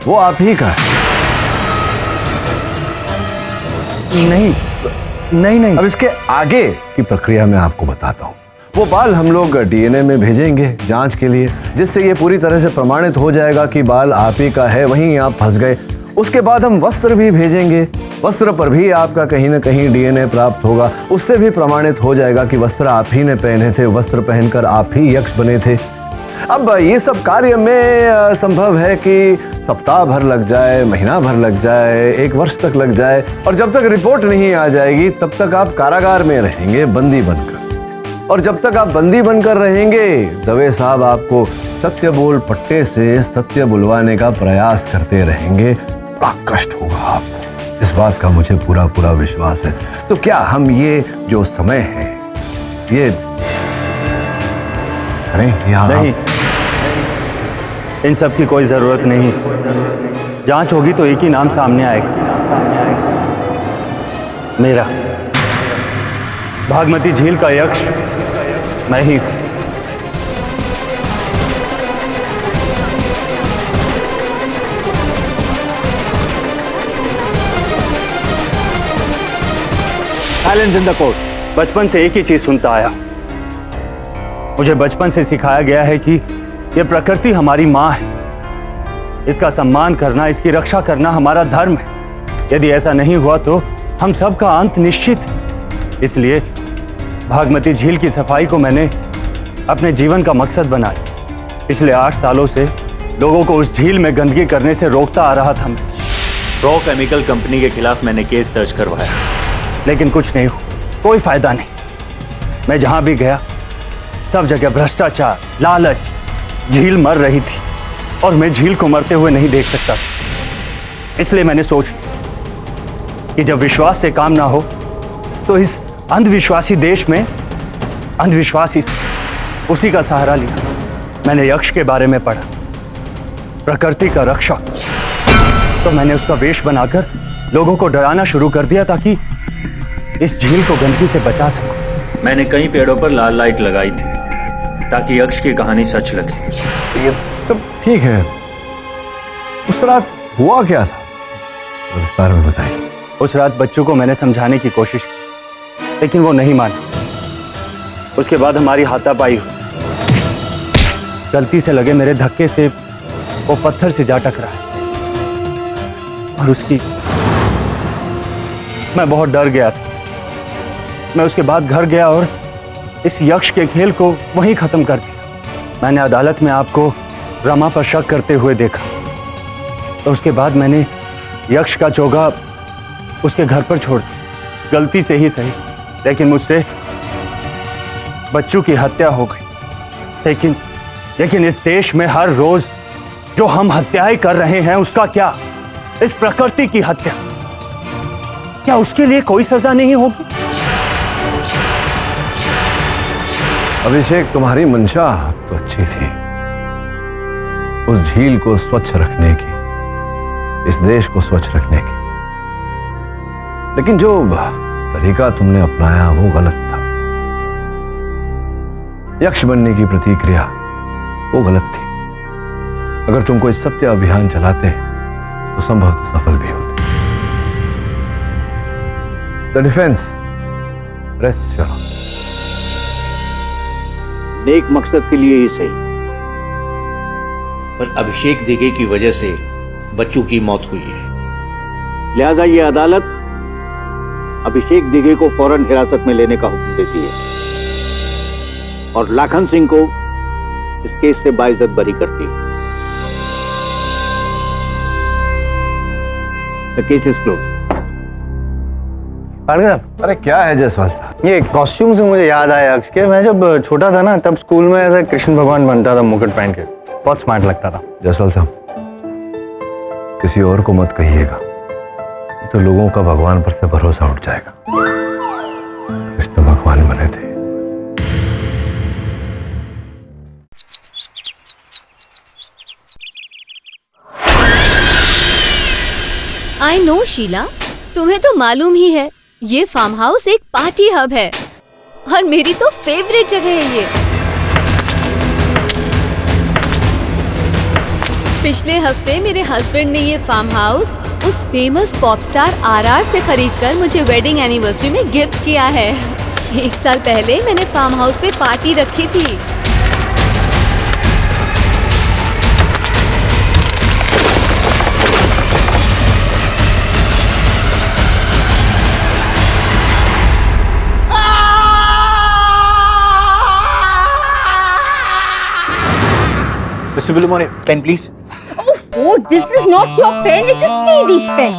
वो आप ही का है। नहीं। अब इसके आगे की प्रक्रिया मैं आपको बताता हूं। वो बाल हम लोग डीएनए में भेजेंगे जांच के लिए, जिससे ये पूरी तरह से प्रमाणित हो जाएगा कि बाल आप ही का है, वहीं आप फंस गए। उसके बाद हम वस्त्र भी भेजेंगे, वस्त्र पर भी आपका कहीं ना कहीं डीएनए प्राप्त होगा, उससे भी प्रमाणित हो जाएगा कि वस्त्र आप ही ने पहने थे, वस्त्र पहनकर आप ही यक्ष बने थे। अब ये सब कार्य में संभव है कि सप्ताह भर लग जाए, महीना भर लग जाए, 1 वर्ष तक लग जाए, और जब तक रिपोर्ट नहीं आ जाएगी तब तक आप कारागार में रहेंगे बंदी बनकर। और जब तक आप बंदी बनकर रहेंगे, दवे साहब आपको सत्य बोल पट्टे से सत्य बुलवाने का प्रयास करते रहेंगे। बड़ा कष्ट होगा आपको, इस बात का मुझे पूरा विश्वास है। तो क्या हम ये जो समय है ये करें या नहीं? इन सब की कोई जरूरत नहीं। जांच होगी तो एक ही नाम सामने आएगा, मेरा। भागमती झील का यक्ष मैं ही हूं। Silence in the court. बचपन से एक ही चीज सुनता आया। मुझे बचपन से सिखाया गया है कि यह प्रकृति हमारी मां है, इसका सम्मान करना, इसकी रक्षा करना हमारा धर्म है। यदि ऐसा नहीं हुआ तो हम सबका अंत निश्चित है। इसलिए भागमती झील की सफाई को मैंने अपने जीवन का मकसद बनाया। पिछले 8 सालों से लोगों को उस झील में गंदगी करने से रोकता आ रहा था मैं। रॉ केमिकल कंपनी के खिलाफ मैंने केस दर्ज करवाया, लेकिन कुछ नहीं हुआ, कोई फायदा नहीं। मैं जहां भी गया सब जगह भ्रष्टाचार, लालच। झील मर रही थी और मैं झील को मरते हुए नहीं देख सकता। इसलिए मैंने सोचा कि जब विश्वास से काम ना हो तो इस अंधविश्वासी देश में अंधविश्वासी उसी का सहारा लिया। मैंने यक्ष के बारे में पढ़ा, प्रकृति का रक्षक। तो मैंने उसका वेश बनाकर लोगों को डराना शुरू कर दिया ताकि इस झील को गंदगी से बचा सकूं। मैंने कई पेड़ों पर लाल लाइट लगाई थी ताकि यक्ष की कहानी सच लगे। ये सब ठीक है, उस रात हुआ क्या था विस्तार में बताइए। उस रात बच्चों को मैंने समझाने की कोशिश की, लेकिन वो नहीं माना। उसके बाद हमारी हाथापाई हुई। गलती से लगे मेरे धक्के से वो पत्थर से जा टकराया और उसकी मैं बहुत डर गया था। मैं उसके बाद घर गया और इस यक्ष के खेल को वहीं खत्म कर दिया। मैंने अदालत में आपको रमा पर शक करते हुए देखा, तो उसके बाद मैंने यक्ष का चोगा उसके घर पर छोड़ दी, गलती से ही सही, लेकिन मुझसे बच्चों की हत्या हो गई। लेकिन इस देश में हर रोज जो हम हत्याएं कर रहे हैं उसका क्या? इस प्रकृति की हत्या, क्या उसके लिए कोई सजा नहीं होगी? अभिषेक, तुम्हारी मंशा तो अच्छी थी, उस झील को स्वच्छ रखने की, इस देश को स्वच्छ रखने की, लेकिन जो तरीका तुमने अपनाया वो गलत था। यक्ष बनने की प्रतिक्रिया वो गलत थी। अगर तुम कोई सत्य अभियान चलाते तो संभवतः सफल भी होते। द डिफेंस रेस्ट चलो। नेक मकसद के लिए ही सही, पर अभिषेक दिघे की वजह से बच्चों की मौत हुई है। लिहाजा ये अदालत अभिषेक दिघे को फौरन हिरासत में लेने का हुक्म देती है और लाखन सिंह को इस केस से बाइज्जत बरी करती है। The case is closed. अरे क्या है जायसवाल साहब, ये कॉस्ट्यूम से मुझे याद आया अक्ष के, मैं जब छोटा था ना तब स्कूल में ऐसा कृष्ण भगवान बनता था मुकुट पहन के, बहुत स्मार्ट लगता था। जायसवाल साहब, किसी और को मत कहिएगा, तो लोगों का भगवान पर से भरोसा उठ जाएगा। कृष्ण भगवान बने थे। आई नो शीला, तुम्हें तो मालूम ही है ये फार्म हाउस एक पार्टी हब है और मेरी तो फेवरेट जगह है ये। पिछले हफ्ते मेरे हस्बैंड ने ये फार्म हाउस उस फेमस पॉप स्टार आरआर से खरीदकर मुझे वेडिंग एनिवर्सरी में गिफ्ट किया है। 1 साल पहले मैंने फार्म हाउस पे पार्टी रखी थी। Mr. Villamore, pen please. Oh, this is not your pen, it is Katie's pen.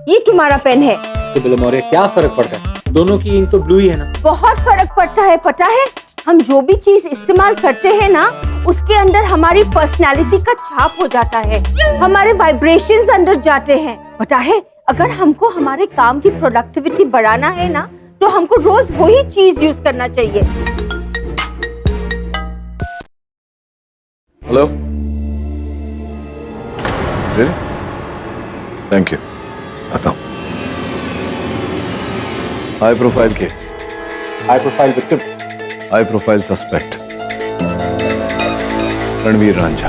ये तुम्हारा पेन है। Mr. Villamore, क्या फर्क पड़ता है? दोनों की इंक तो ब्लू ही है ना? बहुत फर्क पड़ता है, पता है? हम जो भी चीज इस्तेमाल करते हैं ना, उसके अंदर हमारी पर्सनालिटी का छाप हो जाता है, हमारे वाइब्रेशंस अंदर जाते हैं। पता है, अगर हमको हमारे काम की प्रोडक्टिविटी बढ़ाना है ना, तो हमको रोज वही चीज यूज करना चाहिए। Hello, really? थैंक यू, आता हूँ। High profile case, high profile victim, high profile suspect Ranveer Ranjha.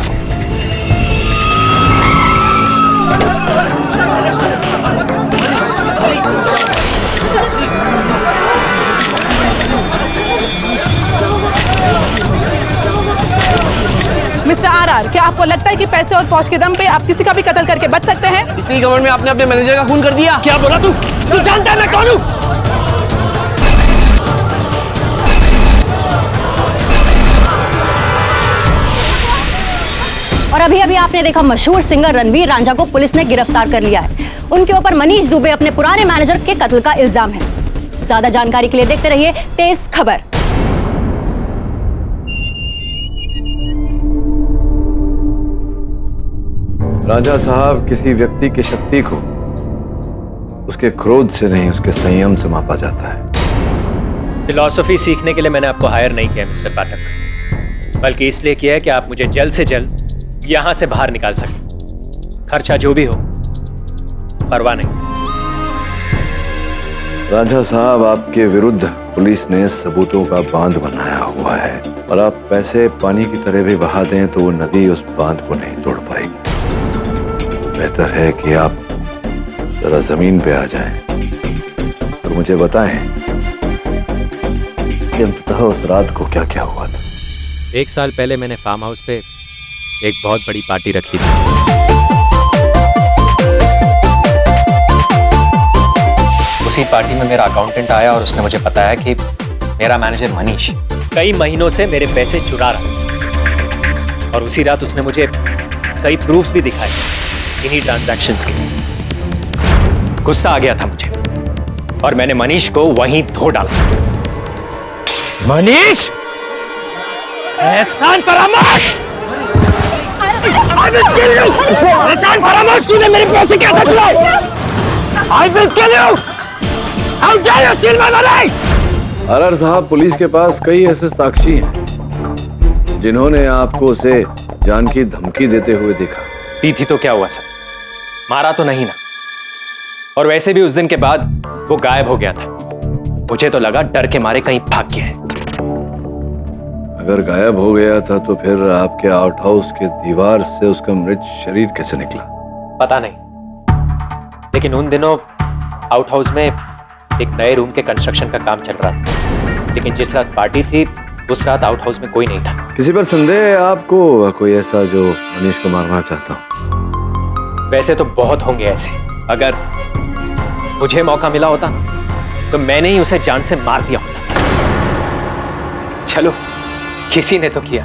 Mister RR, क्या आपको लगता है कि पैसे और पहुंच के दम पे आप किसी का भी कत्ल करके बच सकते हैं? इतनी घमंड में आपने अपने मैनेजर का खून कर दिया। क्या बोला तू? तू जानता है मैं कौन हूँ? और अभी अभी आपने देखा मशहूर सिंगर रणवीर रांझा को पुलिस ने गिरफ्तार कर लिया है। उनके ऊपर मनीष दुबे अपने पुराने मैनेजर के कत्ल का इल्जाम है। ज्यादा जानकारी के लिए देखते रहिए तेज खबर। राजा साहब, किसी व्यक्ति की शक्ति को उसके क्रोध से नहीं, उसके संयम से मापा जाता है। फिलॉसफी सीखने के लिए मैंने आपको हायर नहीं किया मिस्टर पाठक, बल्कि इसलिए किया है कि आप मुझे जल्द से जल्द यहां से बाहर निकाल सकें। खर्चा जो भी हो, परवाह नहीं। राजा साहब, आपके विरुद्ध पुलिस ने सबूतों का बांध बनाया हुआ है और आप पैसे पानी की तरह भी बहा दें तो वो नदी उस बांध को नहीं तोड़ पाएगी। बेहतर है कि आप जरा जमीन पे आ जाएं और मुझे बताएं कि अंततः उस रात को क्या क्या हुआ था। 1 साल पहले मैंने फार्म हाउस पे एक बहुत बड़ी पार्टी रखी थी। उसी पार्टी में मेरा अकाउंटेंट आया और उसने मुझे बताया कि मेरा मैनेजर मनीष कई महीनों से मेरे पैसे चुरा रहा, और उसी रात उसने मुझे कई प्रूफ भी दिखाए इन्हीं ट्रांजैक्शंस के। गुस्सा आ गया था मुझे और मैंने मनीष को वहीं धो डाला। मनीष, एहसान फरामोश! एहसान फरामोश, तूने मेरे पैसे कैसे चुराए? I will kill you! How dare you steal my money? RR साहब, पुलिस के पास कई ऐसे साक्षी हैं जिन्होंने आपको उसे जान की धमकी देते हुए देखा। दी थी तो क्या हुआ सर, मारा तो नहीं ना। और वैसे भी उस दिन के बाद वो गायब हो गया था। मुझे तो लगा डर के मारे कहीं भाग गया है। अगर गायब हो गया था तो फिर आपके आउट हाउस के दीवार से उसका मृत शरीर कैसे निकला? पता नहीं, लेकिन उन दिनों आउट हाउस में एक नए रूम के कंस्ट्रक्शन का काम चल रहा था। लेकिन जिस रात पार्टी थी उस रात आउट हाउस में कोई नहीं था। किसी पर संदेह है आपको? कोई ऐसा जो मनीष को मारना चाहता हो? वैसे तो बहुत होंगे ऐसे। अगर मुझे मौका मिला होता तो मैंने ही उसे जान से मार दिया होता। चलो, किसी ने तो किया।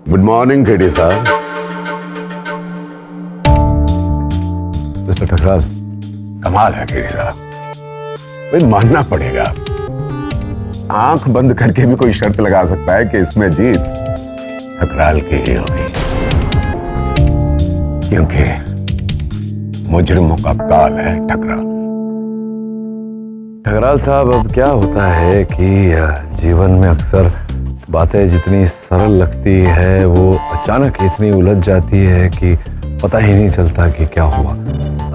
गुड मॉर्निंग केडी साहब। मिस्टर ठकराल, कमाल है केडी साहब, भाई मानना पड़ेगा। आंख बंद करके भी कोई शर्त लगा सकता है कि इसमें जीत ठकराल की ही होगी, क्योंकि मुजरिमों का काल है ठकराल। ठकराल साहब, अब क्या होता है कि जीवन में अक्सर बातें जितनी सरल लगती है वो अचानक इतनी उलझ जाती है कि पता ही नहीं चलता कि क्या हुआ।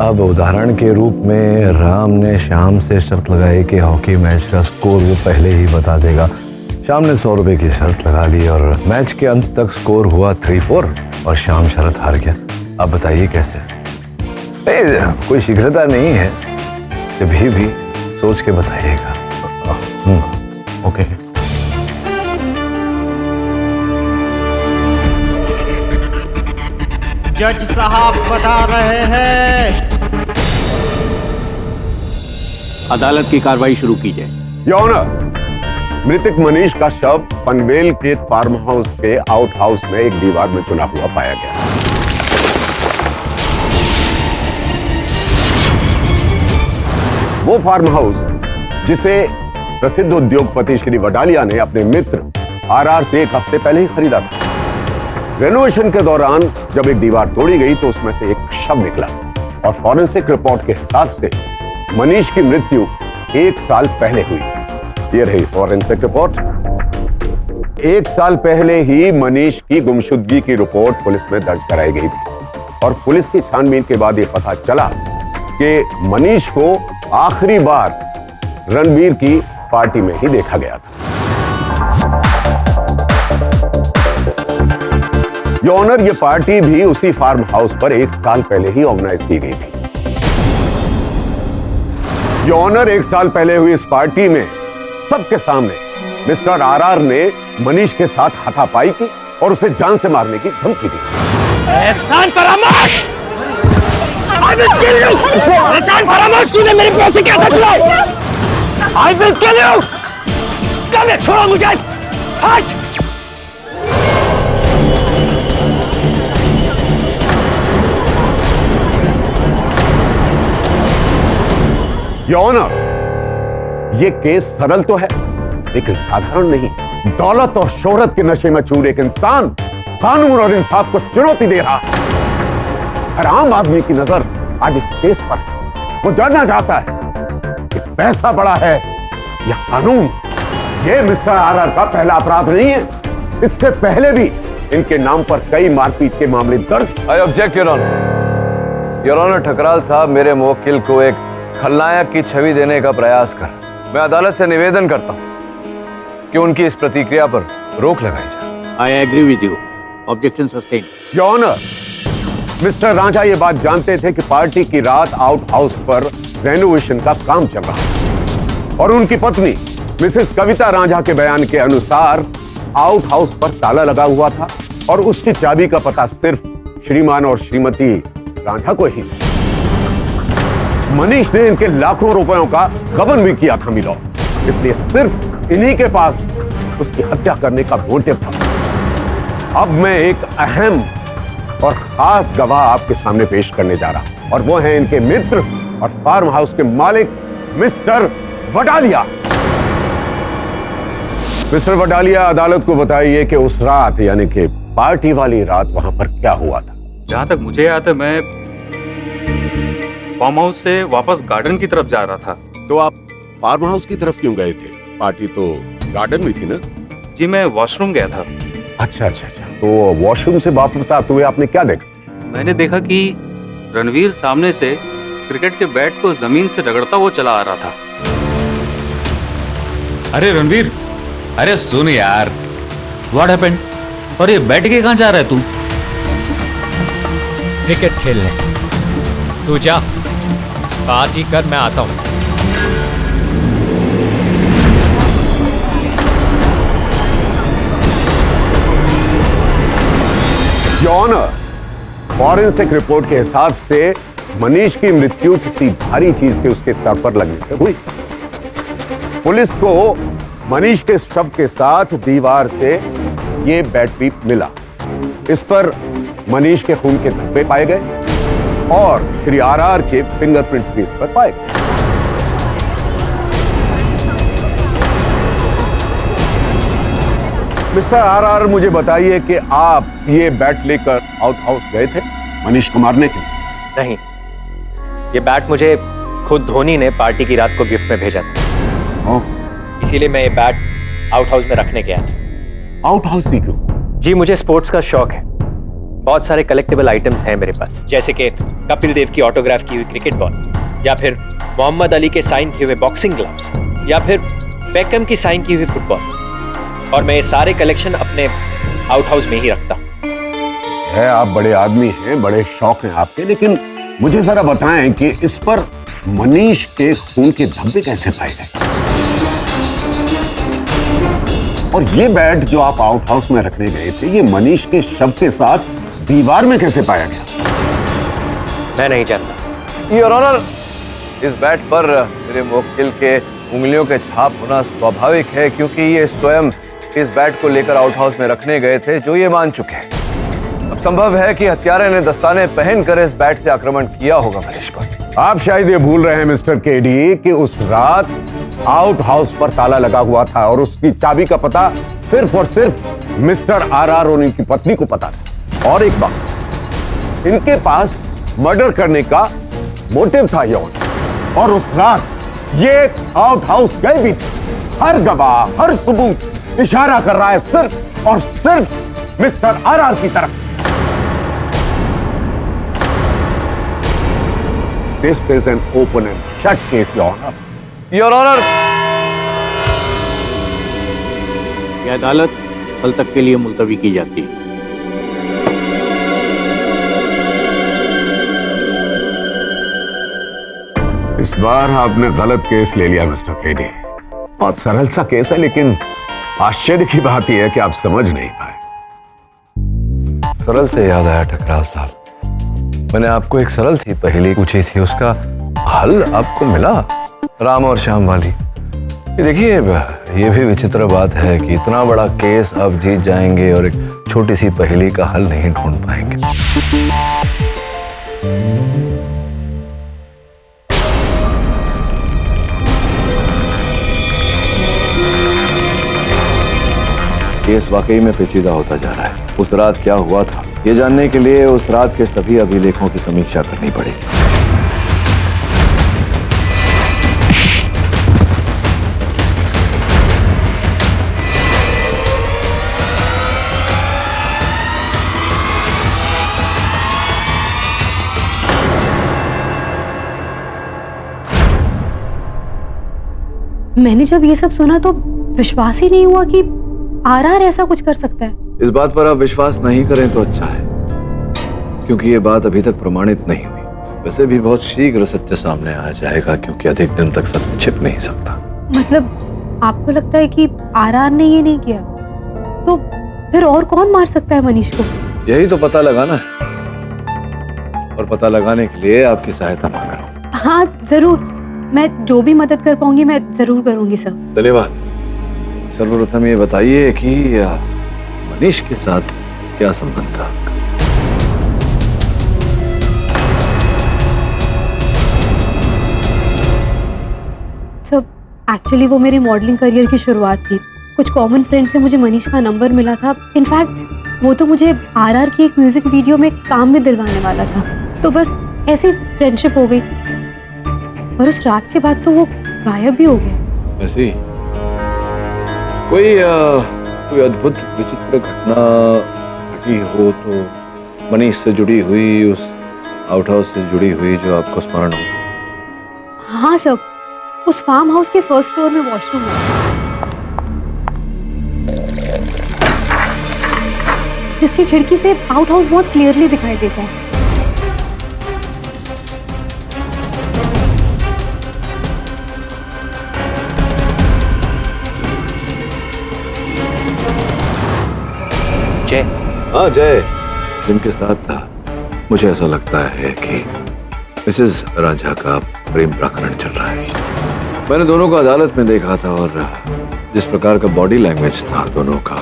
अब उदाहरण के रूप में राम ने श्याम से शर्त लगाई कि हॉकी मैच का स्कोर वो पहले ही बता देगा। श्याम ने 100 रुपए की शर्त लगा ली और मैच के अंत तक स्कोर हुआ 3-4 और श्याम शर्त हार गया। अब बताइए कैसे? कोई शीघ्रता नहीं है, कभी भी सोच के बताइएगा। ओके। जज साहब बता रहे हैं। अदालत की कार्रवाई शुरू की जाए। योर ऑनर, मृतक मनीष का शव पनवेल के फार्म हाउस के आउट हाउस में एक दीवार में चुना हुआ पाया गया। वो फार्म हाउस जिसे प्रसिद्ध उद्योगपति श्री वडालिया ने अपने मित्र आरआर से एक हफ्ते पहले ही खरीदा था। रेनोवेशन के दौरान जब एक दीवार तोड़ी गई तो उसमें से एक शव निकला और फॉरेंसिक रिपोर्ट के हिसाब से मनीष की मृत्यु 1 साल पहले हुई। ये रही फॉरेंसिक रिपोर्ट। 1 साल पहले ही मनीष की गुमशुदगी की रिपोर्ट पुलिस में दर्ज कराई गई थी और पुलिस की छानबीन के बाद ये पता चला कि मनीष को आखिरी बार रणवीर की पार्टी में ही देखा गया था। योर ऑनर, ये पार्टी भी उसी फार्म हाउस पर 1 साल पहले ही ऑर्गेनाइज की गई थी। योर ऑनर, 1 साल पहले हुई इस पार्टी में सबके सामने मिस्टर आरआर ने मनीष के साथ हाथापाई की और उसे जान से मारने की धमकी दी। एहसान फरामोश! I will kill you! एहसान फरामोश, तूने मेरे पैसे कैसे चुराए? I will kill you! कभी छोड़ो मुझे! हट! योर ऑनर, ये केस सरल तो है लेकिन साधारण नहीं। दौलत और शोहरत के नशे में चूर एक इंसान कानून और इंसाफ को चुनौती दे रहा है। हर आम आदमी की नजर आज इस केस पर है। वो जानना चाहता है कि पैसा बड़ा है या कानून। ये मिस्टर आरआर का पहला अपराध नहीं है। इससे पहले भी इनके नाम पर कई मारपीट के मामले दर्ज। I object your honour. Your honour, Thakral साहब मेरे मुवक्किल को एक खलनायक की छवि देने का प्रयास कर। मैं अदालत से निवेदन करता हूं कि उनकी इस प्रतिक्रिया पर रोक लगाई जाए। I agree with you. Objection sustain. Your honour, mister Ranjha ये बात जानते थे कि पार्टी की रात आउट हाउस पर रेनोवेशन का काम चल रहा है और उनकी पत्नी मिसेस कविता रांझा के बयान के अनुसार आउट हाउस पर ताला लगा हुआ था और उसकी चाबी का पता सिर्फ श्रीमान और श्रीमती रांझा को ही। मनीष ने इनके लाखों रुपयों का गबन भी किया था मिलो, इसलिए सिर्फ इन्हीं के पास उसकी हत्या करने का मोटिव था। अब मैं एक अहम और खास गवाह आपके सामने पेश करने जा रहा हूं, और वो है इनके मित्र और फार्म हाउस के मालिक मिस्टर वडालिया। मिस्टर वडालिया, अदालत को बताइए कि उस रात यानी कि पार्टी वाली रात वहां पर क्या हुआ था। जहां तक मुझे याद है, मैं फार्म हाउस से वापस गार्डन की तरफ जा रहा था। तो आप फार्म हाउस की तरफ क्यों गए थे? पार्टी तो गार्डन में थी ना? जी, मैं वॉशरूम गया था। अच्छा। तो वॉशरूम से वापस आते हुए आपने क्या देखा? मैंने देखा कि रणवीर सामने से क्रिकेट के बैट को जमीन से रगड़ता हुआ चला आ रहा था। अरे रणवीर, अरे सुन यार, व्हाट हैपेंड? और ये बैठ के कहां जा रहा है तू? क्रिकेट खेलने। तू जा, पार्टी कर, मैं आता हूं। ऑनर, फॉरेंसिक रिपोर्ट के हिसाब से मनीष की मृत्यु किसी भारी चीज के उसके सर पर लगने से हुई। पुलिस को मनीष के शव के साथ दीवार से ये बैट भी मिला। इस पर मनीष के खून के धब्बे पाए गए और श्री आरआर के फिंगरप्रिंट्स भी इस पर पाए गए। मिस्टर आरआर, मुझे बताइए कि आप ये बैट लेकर आउट हाउस गए थे मनीष को मारने के लिए? नहीं, ये बैट मुझे खुद धोनी ने पार्टी की रात को गिफ्ट में भेजा था। इसीलिए मैं ये बैट आउट हाउस में रखने गया था। आउट हाउस ही क्यों? जी, मुझे स्पोर्ट्स का शौक है। बहुत सारे कलेक्टिबल आइटम्स हैं मेरे पास, जैसे कि कपिल देव की ऑटोग्राफ की हुई क्रिकेट बॉल, या फिर मोहम्मद अली के साइन किए हुए बॉक्सिंग ग्लव्स, या फिर बेकहम की साइन की हुई फुटबॉल। और मैं ये सारे कलेक्शन अपने आउट हाउस में ही रखता हूँ। आप बड़े आदमी हैं, बड़े शौक हैं आपके, लेकिन मुझे जरा बताएं कि इस पर मनीष के खून के धब्बे कैसे पाए गए? और ये बैट जो आप आउट हाउस में रखने गए थे, ये मनीष के शव के साथ दीवार में कैसे पाया गया? मैं नहीं जानता। योर ऑनर, इस बैट पर मेरे मुवक्किल के उंगलियों के छाप होना स्वाभाविक है, क्योंकि ये स्वयं इस बैट को लेकर आउट हाउस में रखने गए थे, जो ये मान चुके हैं। अब संभव है कि हत्यारे ने दस्ताने पहनकर इस बैट से आक्रमण किया होगा मनीष पर। आप शायद ये भूल रहे हैं मिस्टर केडी कि उस रात आउट हाउस पर ताला लगा हुआ था और उसकी चाबी का पता सिर्फ और सिर्फ मिस्टर आरआर और इनकी पत्नी को पता था। और एक बात, इनके पास मर्डर करने का मोटिव था यौन, और उस रात ये आउट हाउस गए भी थे। हर गवाह, हर सबूत इशारा कर रहा है सिर्फ और सिर्फ मिस्टर आरआर की तरफ। This is an open and shut case, Your Honor. Your honour, यह अदालत कल तक के लिए मुलतवी की जाती है। इस बार आपने गलत केस ले लिया मिस्टर केडी। बहुत सरल सा केस है, लेकिन आश्चर्य की बात यह है कि आप समझ नहीं पाए। सरल से याद आया टकराल साहब, मैंने आपको एक सरल सी पहेली पूछी थी, उसका हल आपको मिला, राम और श्याम वाली। ये देखिए, ये भी विचित्र बात है कि इतना बड़ा केस आप जीत जाएंगे और एक छोटी सी पहेली का हल नहीं ढूंढ पाएंगे। केस वाकई में पेचीदा होता जा रहा है। उस रात क्या हुआ था, ये जानने के लिए उस रात के सभी अभिलेखों की समीक्षा करनी पड़ेगी। मैंने जब ये सब सुना तो विश्वास ही नहीं हुआ कि आरआर ऐसा कुछ कर सकता है। इस बात पर आप विश्वास नहीं करें तो अच्छा है, क्योंकि ये बात अभी तक प्रमाणित नहीं हुई। वैसे भी बहुत शीघ्र सत्य सामने आ जाएगा, क्योंकि अधिक दिन तक सत्य छिप नहीं सकता। मतलब आपको लगता है कि आरआर ने ये नहीं किया, तो फिर और कौन मार सकता है मनीष को? यही तो पता लगाना है, और पता लगाने के लिए आपकी सहायता मांग रहा हूँ। हाँ जरूर, मैं जो भी मदद कर पाऊंगी मैं जरूर करूंगी सर। धन्यवाद। सर्वप्रथम ये बताइए कि मनीष के साथ क्या संबंध था? सब एक्चुअली वो मेरे मॉडलिंग करियर की शुरुआत थी। कुछ कॉमन फ्रेंड से मुझे मनीष का नंबर मिला था। इनफैक्ट वो तो मुझे आरआर की एक म्यूजिक वीडियो में काम में दिलवाने वाला था, तो बस ऐसी फ्रेंडशिप हो गई। और उस रात के बाद तो वो गायब भी हो गया। ऐसे ही कोई अद्भुत विचित्र घटना घटी हो तो मनीष से जुड़ी हुई, उस आउट हाउस से जुड़ी हुई, जो आपको स्मरण हो? हाँ सब, उस फार्म हाउस के फर्स्ट फ्लोर में वॉशरूम है जिसकी खिड़की से आउट हाउस बहुत क्लियरली दिखाई देता है। जय। हाँ जय, जिनके साथ मुझे ऐसा लगता है कि मिसेस रांझा का प्रेम प्रकरण चल रहा है। मैंने दोनों को अदालत में देखा था और जिस प्रकार का बॉडी लैंग्वेज था दोनों का,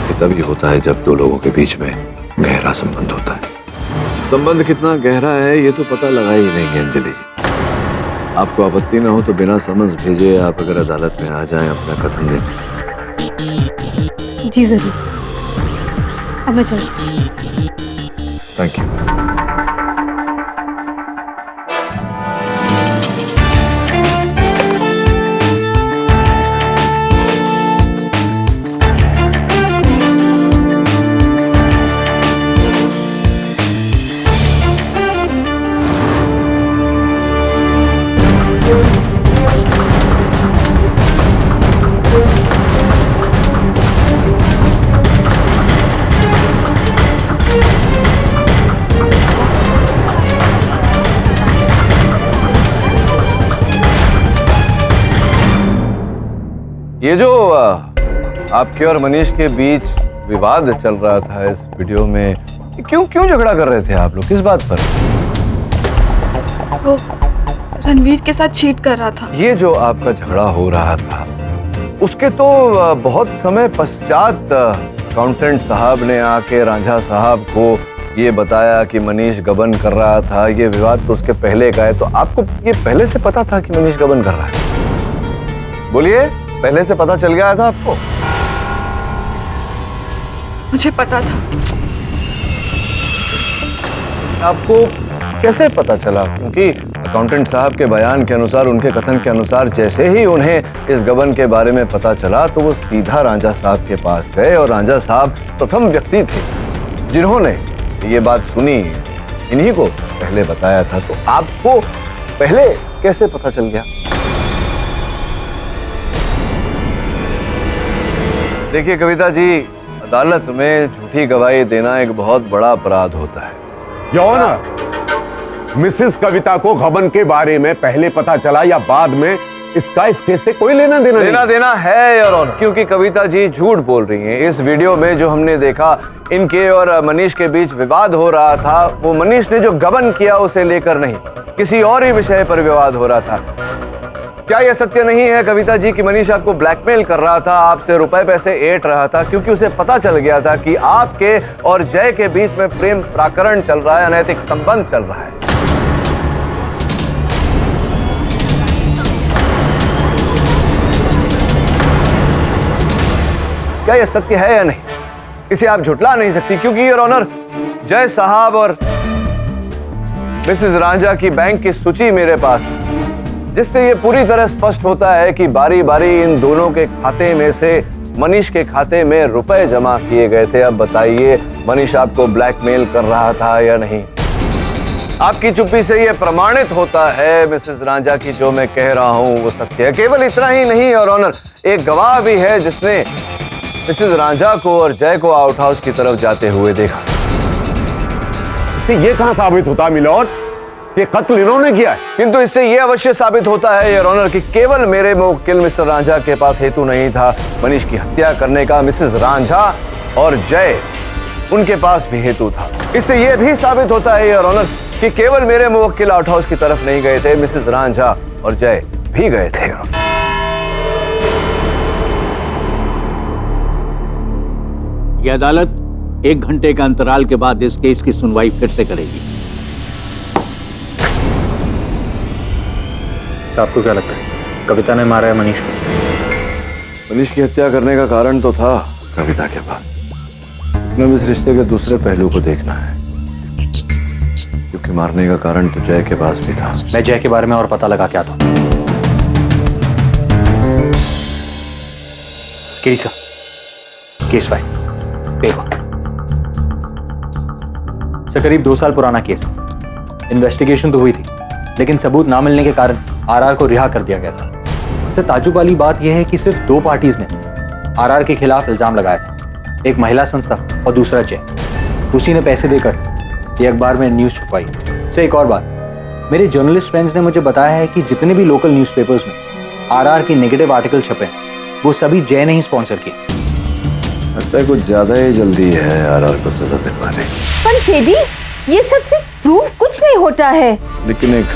ये तभी होता है जब दो लोगों के बीच में गहरा संबंध होता है। संबंध कितना गहरा है ये तो पता लगा ही नहीं है अंजलि जी। आपको आपत्ति न हो तो बिना समझ भेजे आप अगर अदालत में आ जाएं अपना कथन दें। जी जरूर, अब मैं चलूं। Thank you. ये जो आपके और मनीष के बीच विवाद चल रहा था इस वीडियो में, क्यों झगड़ा कर रहे थे आप लोग, किस बात पर? वो रणवीर के साथ चीट कर रहा था। ये जो आपका झगड़ा हो रहा था उसके तो बहुत समय पश्चात अकाउंटेंट साहब ने आके रांझा साहब को ये बताया कि मनीष गबन कर रहा था। ये विवाद तो उसके पहले का है, तो आपको ये पहले से पता था कि मनीष गबन कर रहा है? बोलिए, पहले से पता चल गया था आपको? मुझे पता था। आपको कैसे पता चला? क्योंकि अकाउंटेंट साहब के बयान के अनुसार, उनके कथन के अनुसार, जैसे ही उन्हें इस गबन के बारे में पता चला तो वो सीधा रांझा साहब के पास गए और रांझा साहब प्रथम व्यक्ति थे जिन्होंने ये बात सुनी, इन्हीं को पहले बताया था। तो आपको पहले कैसे पता चल गया? देखिए कविता जी, अदालत में झूठी गवाही देना एक बहुत बड़ा अपराध होता है। योर ऑनर, मिसेस कविता को गबन के बारे में पहले पता चला या बाद में, इसका इस केस से कोई लेना देना है योर ऑनर, क्योंकि कविता जी झूठ बोल रही हैं। इस वीडियो में जो हमने देखा इनके और मनीष के बीच विवाद हो रहा था, वो मनीष ने जो गबन किया उसे लेकर नहीं, किसी और ही विषय पर विवाद हो रहा था। क्या यह सत्य नहीं है कविता जी कि मनीष आपको ब्लैकमेल कर रहा था, आपसे रुपए पैसे ऐंठ रहा था, क्योंकि उसे पता चल गया था कि आपके और जय के बीच में प्रेम प्रकरण चल रहा है, अनैतिक संबंध चल रहा है? क्या यह सत्य है या नहीं? इसे आप झुटला नहीं सकती, क्योंकि योर ऑनर, जय साहब और मिसेस रांझा की बैंक की सूची मेरे पास है, जिससे ये पूरी तरह स्पष्ट होता है कि बारी बारी इन दोनों के खाते में से मनीष के खाते में रुपए जमा किए गए थे। अब बताइए, मनीष आपको ब्लैकमेल कर रहा था या नहीं? आपकी चुप्पी से यह प्रमाणित होता है मिसेस रांझा की जो मैं कह रहा हूं वो सत्य है। केवल इतना ही नहीं योर ऑनर, एक गवाह भी है जिसने मिसेस रांझा को और जय को आउट हाउस की तरफ जाते हुए देखा। ये कहां साबित होता मिलॉर्ड? ये कत्ल इन्होंने किया है। किंतु इससे यह अवश्य साबित होता है योर ऑनर कि केवल मेरे मुवक्किल मिस्टर रांझा के पास हेतु नहीं था मनीष की हत्या करने का, मिसेस रांझा और जय उनके पास भी हेतु था। इससे यह भी साबित होता है योर ऑनर कि केवल मेरे मुवक्किल आउट हाउस की तरफ नहीं गए थे, मिसेस रांझा और जय भी गए थे। ये अदालत 1 घंटे का अंतराल के बाद इस केस की सुनवाई फिर से करेगी। आपको क्या लगता है कविता ने मारा है मनीष को? मनीष की हत्या करने का कारण तो था कविता के बाद। हमें इस रिश्ते के दूसरे पहलू को देखना है, क्योंकि मारने का कारण तो जय के पास भी था। मैं जय के बारे में और पता लगा क्या था। केस फाइल पेपर से करीब 2 साल पुराना केस है। इन्वेस्टिगेशन तो हुई थी, लेकिन सबूत ना मिलने के कारण आरआर को रिहा कर दिया गया था। सबसे ताज्जुब वाली बात यह है कि सिर्फ 2 पार्टीज ने आरआर के खिलाफ इल्जाम लगाया था, एक महिला संस्था और दूसरा जय। उसी ने पैसे देकर ये अखबार में न्यूज छुपवाई। से एक और बात, मेरे जर्नलिस्ट फ्रेंड्स ने मुझे बताया है कि जितने भी लोकल न्यूज़पेपर्स में आरआर की नेगेटिव आर्टिकल छपे वो सभी जय ने ही स्पॉन्सर किए। लगता है कुछ ज्यादा ही जल्दी है आरआर को सजा दिलवाने। पर फेदी, ये सबसे प्रूफ कुछ नहीं होता है। लेकिन एक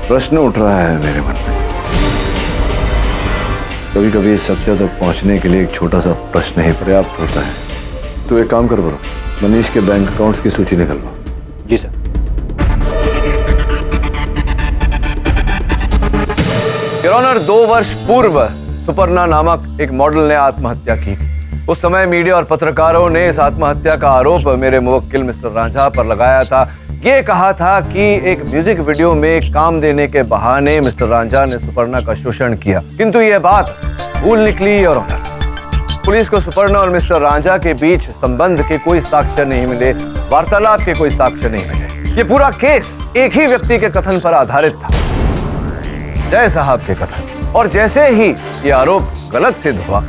प्रश्न उठ रहा है मेरे मन में। कभी कभी इस सत्य तक पहुंचने के लिए एक छोटा सा प्रश्न ही पर्याप्त होता है। तो एक काम कर बरो, मनीष के बैंक अकाउंट्स की सूची निकलवा। जी सर। योर ऑनर, 2 वर्ष पूर्व सुपर्णा नामक एक मॉडल ने आत्महत्या की थी। उस समय मीडिया और पत्रकारों ने इस आत्महत्या का आरोप मेरे मुवक्किल मिस्टर रांझा पर लगाया था। ये कहा था कि एक म्यूजिक वीडियो में काम देने के बहाने मिस्टर रांझा ने सुपर्णा का शोषण किया, किंतु यह बात भूल निकली। और पुलिस को सुपर्णा और मिस्टर रांझा के बीच संबंध के कोई साक्ष्य नहीं मिले, वार्तालाप के कोई साक्ष्य नहीं मिले। ये पूरा केस एक ही व्यक्ति के कथन पर आधारित था, जय साहब के कथन। और जैसे ही ये आरोप गलत सिद्ध हुआ,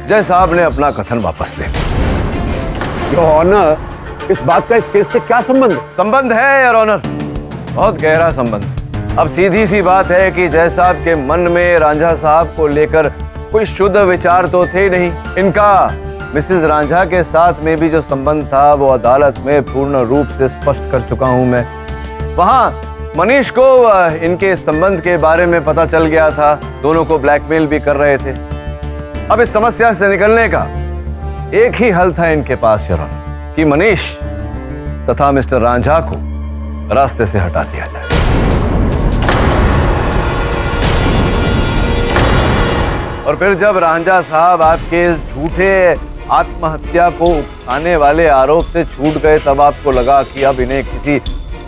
जय साहब ने अपना कथन वापस ले लिया। योर ऑनर, इस बात का इस केस से क्या संबंध? संबंध है योर ऑनर, बहुत गहरा संबंध। अब सीधी सी बात है कि जय साहब के मन में रांझा साहब को लेकर कोई शुद्ध विचार तो थे नहीं। इनका मिसेस रांझा के साथ में भी जो संबंध था वो अदालत में पूर्ण रूप से स्पष्ट कर चुका हूं मैं। वहां मनीष को इनके संबंध के बारे में पता चल गया था, दोनों को ब्लैकमेल भी कर रहे थे। अब इस समस्या से निकलने का एक ही हल था इनके पास योर ऑनर, कि मनीष तथा मिस्टर रांझा को रास्ते से हटा दिया जाए। और फिर जब रांझा साहब आपके झूठे आत्महत्या को उकसाने वाले आरोप से छूट गए, तब आपको लगा कि अब इन्हें किसी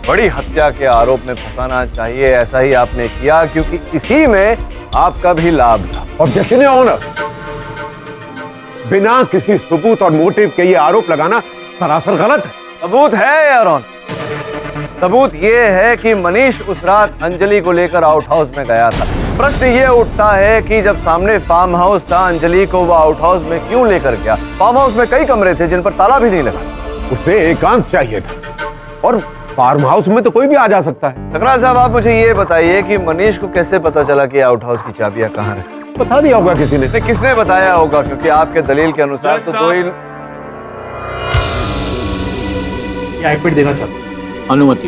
बड़ी हत्या के आरोप में फंसाना चाहिए। ऐसा ही आपने किया, क्योंकि इसी में आपका भी लाभ था। ऑब्जेक्शन योर ऑनर, बिना किसी सबूत और मोटिव के ये आरोप लगाना सरासर गलत है। सबूत है योर ऑनर, सबूत ये है कि मनीष उस रात अंजलि को लेकर आउट हाउस में गया था। प्रश्न ये उठता है कि जब सामने फार्म हाउस था, अंजलि को वो आउट हाउस में क्यों लेकर गया? फार्म हाउस में कई कमरे थे जिन पर ताला भी नहीं लगा। उसे एकांत चाहिए था, और फार्म हाउस में तो कोई भी आ जा सकता है। सकराल साहब, आप मुझे ये बताइए कि मनीष को कैसे पता चला कि आउट हाउस की चाबियां कहाँ रखी? बता दिया होगा किसी ने। किसने बताया होगा? क्योंकि आपके दलील के अनुसार तो कोई आईपीड देना चाहता हूं। अनुमति।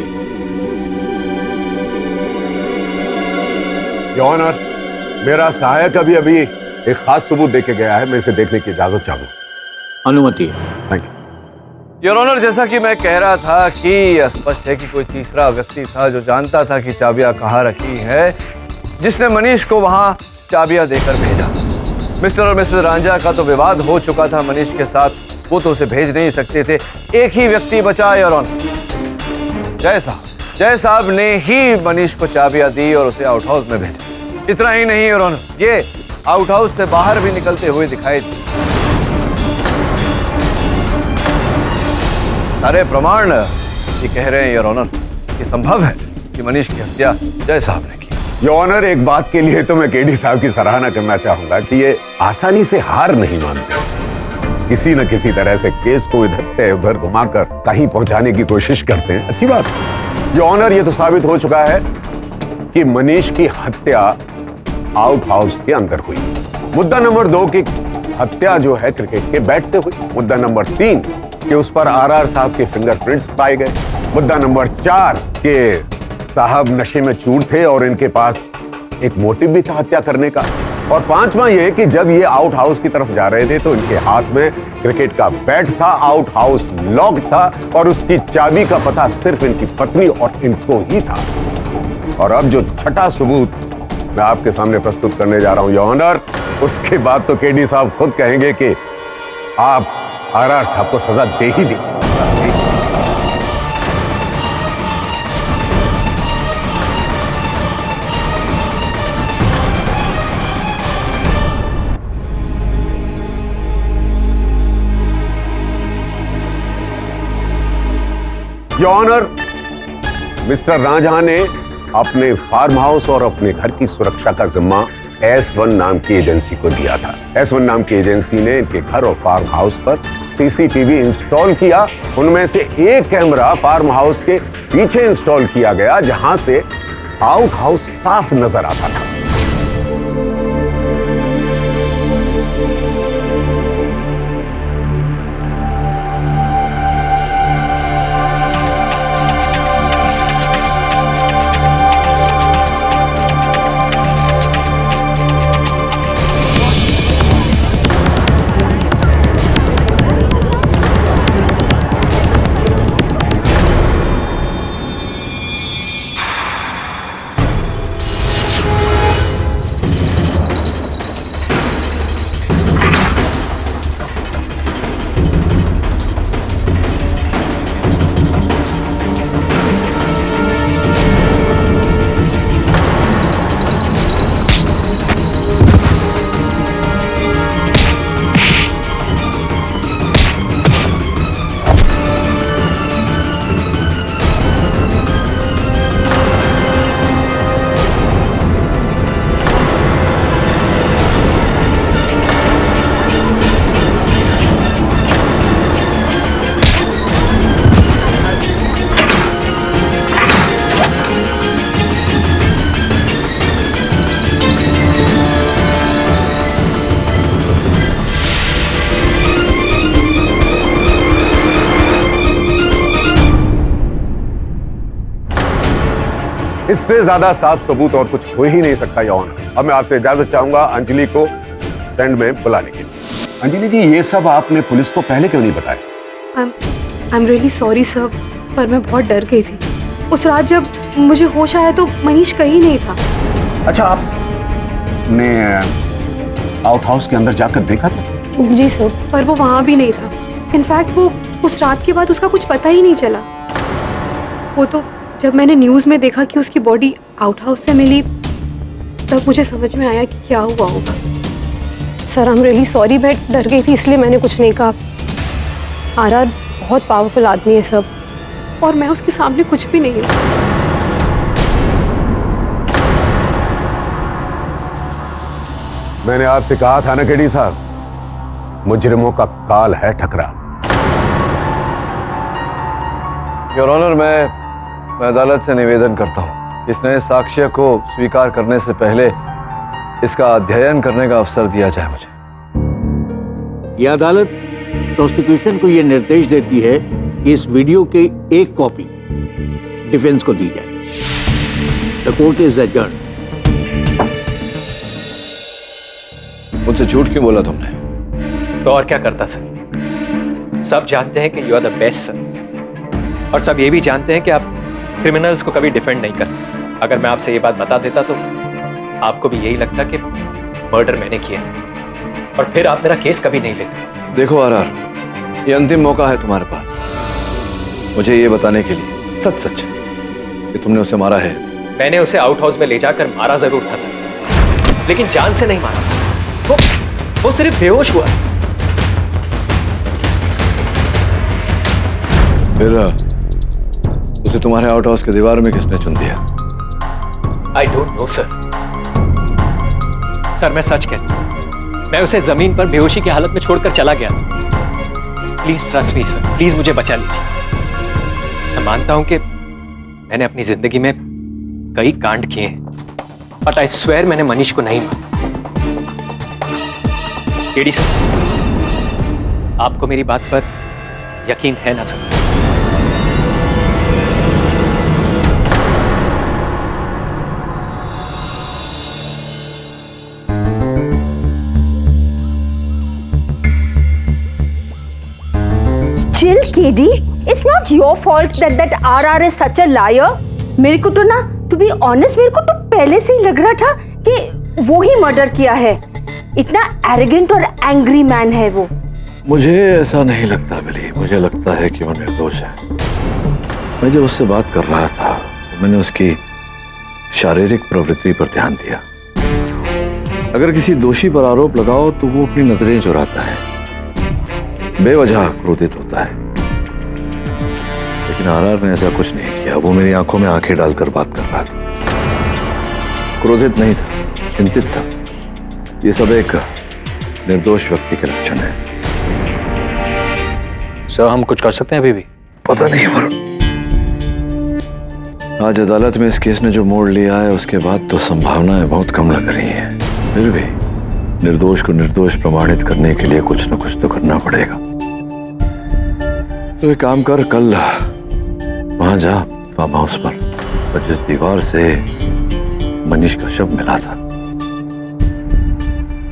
योर ऑनर, मेरा सहायक अभी एक खास सबूत देके गया है, मैं इसे देखने की इजाजत चाहूंगा। अनुमति। Thank you your honour. जैसा कि मैं कह रहा था कि स्पष्ट है कि कोई तीसरा व्यक्ति था जो जानता था कि चाबियां कहाँ रखी है, जिसने मनीष को वहां चाबियां देकर भेजा। मिस्टर और मिसेस रांझा का तो विवाद हो चुका था मनीष के साथ, वो तो उसे भेज नहीं सकते थे। एक ही व्यक्ति बचा योर ऑनर, जय साहब। जय साहब ने ही मनीष को चाबियां दी और उसे आउट हाउस में भेजा। इतना ही नहीं योर ऑनर, ये आउट हाउस से बाहर भी निकलते हुए दिखाई दी। सारे प्रमाण ये कह रहे हैं योर ऑनर कि संभव है कि मनीष की हत्या जय साहब ने की। योर ऑनर, एक बात के लिए तो मैं केडी साहब की सराहना करना चाहूंगा कि ये आसानी से हार नहीं मानते, किसी न किसी तरह से केस को इधर से उधर घुमाकर कहीं पहुंचाने की कोशिश करते हैं। अच्छी बात है योर ऑनर, ये तो साबित हो चुका है कि मनीष की हत्या आउट हाउस के अंदर हुई। मुद्दा नंबर 2 की हत्या जो है क्रिकेट के बैट से हुई। मुद्दा नंबर 3 कि उस पर आरआर साहब के फिंगरप्रिंट्स पाए गए। मुद्दा नंबर 4 के साहब नशे में चूर थे और इनके पास एक मोटिव भी था हत्या करने का। और पांचवा ये कि जब ये आउट हाउस की तरफ जा रहे थे तो इनके हाथ में क्रिकेट का बैट था, आउट हाउस लॉक था और उसकी चाबी का पता सिर्फ इनकी पत्नी और इनको ही था। और अब जो छठा सबूत मैं आपके सामने प्रस्तुत करने जा रहा हूं योर ऑनर, उसके बाद तो केडी साहब खुद कहेंगे कि आप आरआर साहब को सजा दे ही दी। योर ऑनर, मिस्टर रांझा ने अपने फार्म हाउस और अपने घर की सुरक्षा का जिम्मा S1 नाम की एजेंसी को दिया था। S1 नाम की एजेंसी ने इनके घर और फार्म हाउस पर सीसीटीवी इंस्टॉल किया। उनमें से एक कैमरा फार्म हाउस के पीछे इंस्टॉल किया गया जहां से आउट हाउस साफ नजर आता था। इससे ज्यादा साफ सबूत और कुछ हो ही नहीं सकता योर ऑनर। अब मैं आपसे इजाजत चाहूंगा अंजलि को स्टैंड में बुलाने के लिए। अंजलि जी, ये सब आपने पुलिस को पहले क्यों नहीं बताया? I am really sorry sir, पर मैं बहुत डर गई थी। उस रात जब मुझे होश आया तो मनीष कहीं नहीं था। अच्छा, आपने आउट हाउस के अंदर जाकर देखा था? जी सर, पर वो वहाँ भी नहीं था। इनफैक्ट वो उस रात के बाद उसका कुछ पता ही नहीं चला। वो तो जब मैंने न्यूज़ में देखा कि उसकी बॉडी आउट हाउस से मिली तब मुझे समझ में आया कि क्या हुआ होगा। Sir I am really sorry, मैं डर गई थी इसलिए मैंने कुछ नहीं कहा। आरआर बहुत पावरफुल आदमी है सब, और मैं उसके सामने कुछ भी नहीं हूँ। मैंने आपसे कहा था ना केडी साहब, मुजरिमों का काल है ठकरा। योर ऑनर, मैं अदालत से निवेदन करता हूं कि इस नए साक्ष्य को स्वीकार करने से पहले इसका अध्ययन करने का अवसर दिया जाए मुझे। यह अदालत प्रोसिक्यूशन को यह निर्देश देती है कि इस वीडियो की एक कॉपी डिफेंस को दी जाए। The court is adjourned. मुझसे झूठ क्यों बोला तुमने? तो और क्या करता सर? सब जानते हैं कि you are the best sir, और सब ये भी जानते हैं कि आप क्रिमिनल्स को कभी डिफेंड नहीं करते। अगर मैं आपसे ये बात बता देता तो आपको भी यही लगता कि मर्डर मैंने किया और फिर आप मेरा केस कभी नहीं लेते। देखो आरआर, ये अंतिम मौका है तुम्हारे पास मुझे ये बताने के लिए सच सच कि तुमने उसे मारा है। मैंने उसे आउट हाउस में ले जाकर मारा जरूर था सर, लेकिन जान से नहीं मारा। वो सिर्फ बेहोश हुआ। फिर उसे तुम्हारे आउट हाउस के दीवार में किसने चुन दिया? I don't know sir. Sir मैं सच कहता हूं, मैं उसे जमीन पर बेहोशी की हालत में छोड़कर चला गया। Please trust me sir, please मुझे बचा लीजिए। मैं मानता हूं कि मैंने अपनी जिंदगी में कई कांड किए हैं, बट आई स्वेयर मैंने मनीष को नहीं मारा। केडी सर, आपको मेरी बात पर यकीन है ना sir? Chill, KD. It's not your fault that RR is such a liar. मेरे को तो ना, to be honest, मेरे को तो पहले से ही लग रहा था कि वो ही मर्डर किया है। इतना arrogant और angry man है वो। मुझे ऐसा नहीं लगता बिली, मुझे लगता है कि वो निर्दोष है। मैं जब उससे बात कर रहा था तो मैंने उसकी शारीरिक प्रवृत्ति पर ध्यान दिया। अगर किसी दोषी पर आरोप लगाओ तो वो अपनी नजरें चुराता है, बेवजह क्रोधित होता है। लेकिन आरआर ने ऐसा कुछ नहीं किया। वो मेरी आंखों में आंखें डालकर बात कर रहा था। क्रोधित नहीं था, चिंतित था। ये सब एक निर्दोष व्यक्ति के लक्षण है। सर, हम कुछ कर सकते हैं अभी भी? पता नहीं वरुण, आज अदालत में इस केस ने जो मोड़ लिया है उसके बाद तो संभावनाएं बहुत कम लग रही हैं। फिर भी निर्दोष को निर्दोष प्रमाणित करने के लिए कुछ न कुछ तो करना पड़ेगा। तो एक काम कर, कल वहां जा फार्म हाउस पर, जिस दीवार से मनीष का शव मिला था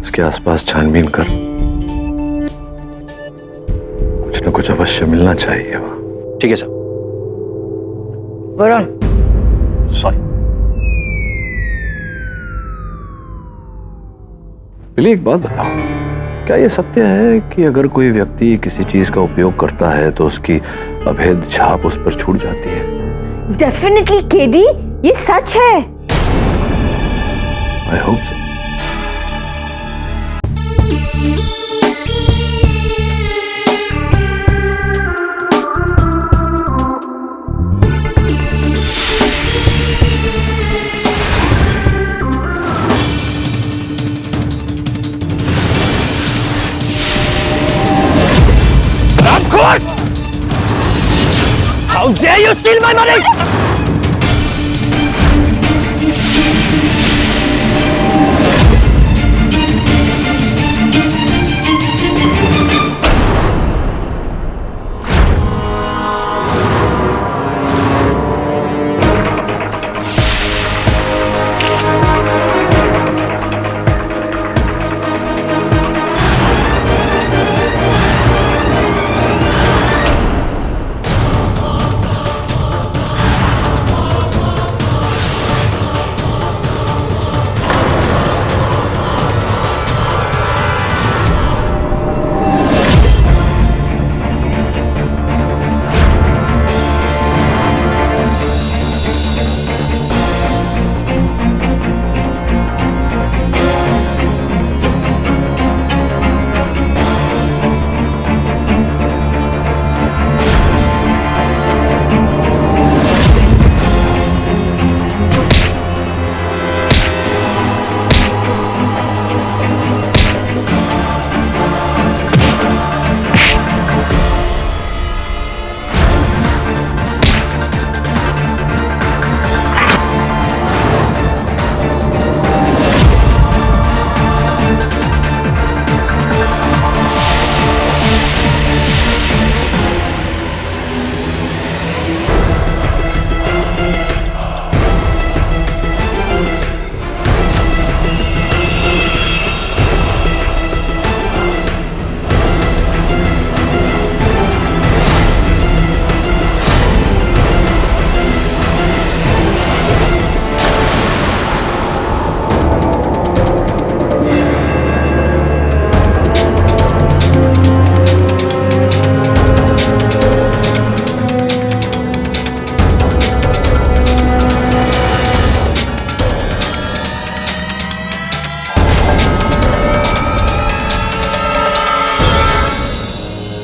उसके आसपास छानबीन कर। कुछ न कुछ अवश्य मिलना चाहिए वहां। ठीक है सर। वरुण, सॉरी। बिली, एक बात बताओ, क्या ये सत्य है कि अगर कोई व्यक्ति किसी चीज का उपयोग करता है तो उसकी अभेद छाप उस पर छूट जाती है? डेफिनेटली केडी, ये सच है। I hope so. How dare you steal my money?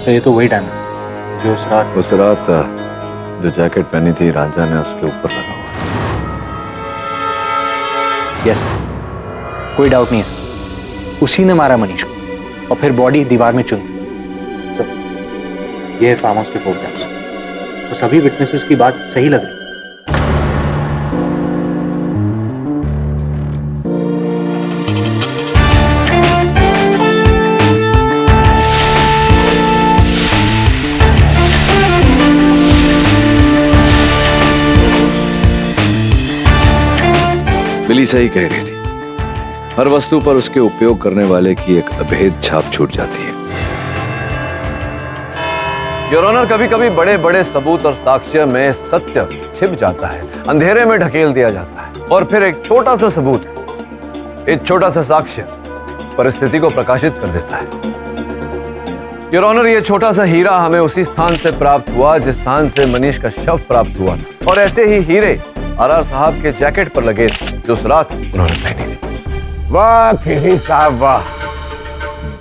तो ये तो वही डायमंड जो उस रात जो जैकेट पहनी थी राजा ने उसके ऊपर लगा हुआ। यस, कोई डाउट नहीं है सर, उसी ने मारा मनीष को और फिर बॉडी दीवार में चुन दी। तो ये है फार्म हाउस के फोटोग्राफ्स, तो सभी विटनेसेस की बात सही लग रही। बिली सही कह रही थी, हर वस्तु पर उसके उपयोग करने वाले की एक अभेद छाप छूट जाती है। योर ऑनर, कभी कभी बड़े बड़े सबूत और साक्ष्य में सत्य छिप जाता है, अंधेरे में ढकेल दिया जाता है, और फिर एक छोटा सा सबूत, एक छोटा सा साक्ष्य परिस्थिति को प्रकाशित कर देता है। योर ऑनर, ये छोटा सा हीरा हमें उसी स्थान से प्राप्त हुआ जिस स्थान से मनीष का शव प्राप्त हुआ, और ऐसे ही हीरे आरआर साहब के जैकेट पर लगे जो उस रात उन्होंने पहनी थी। वाह केडी साहब वाह,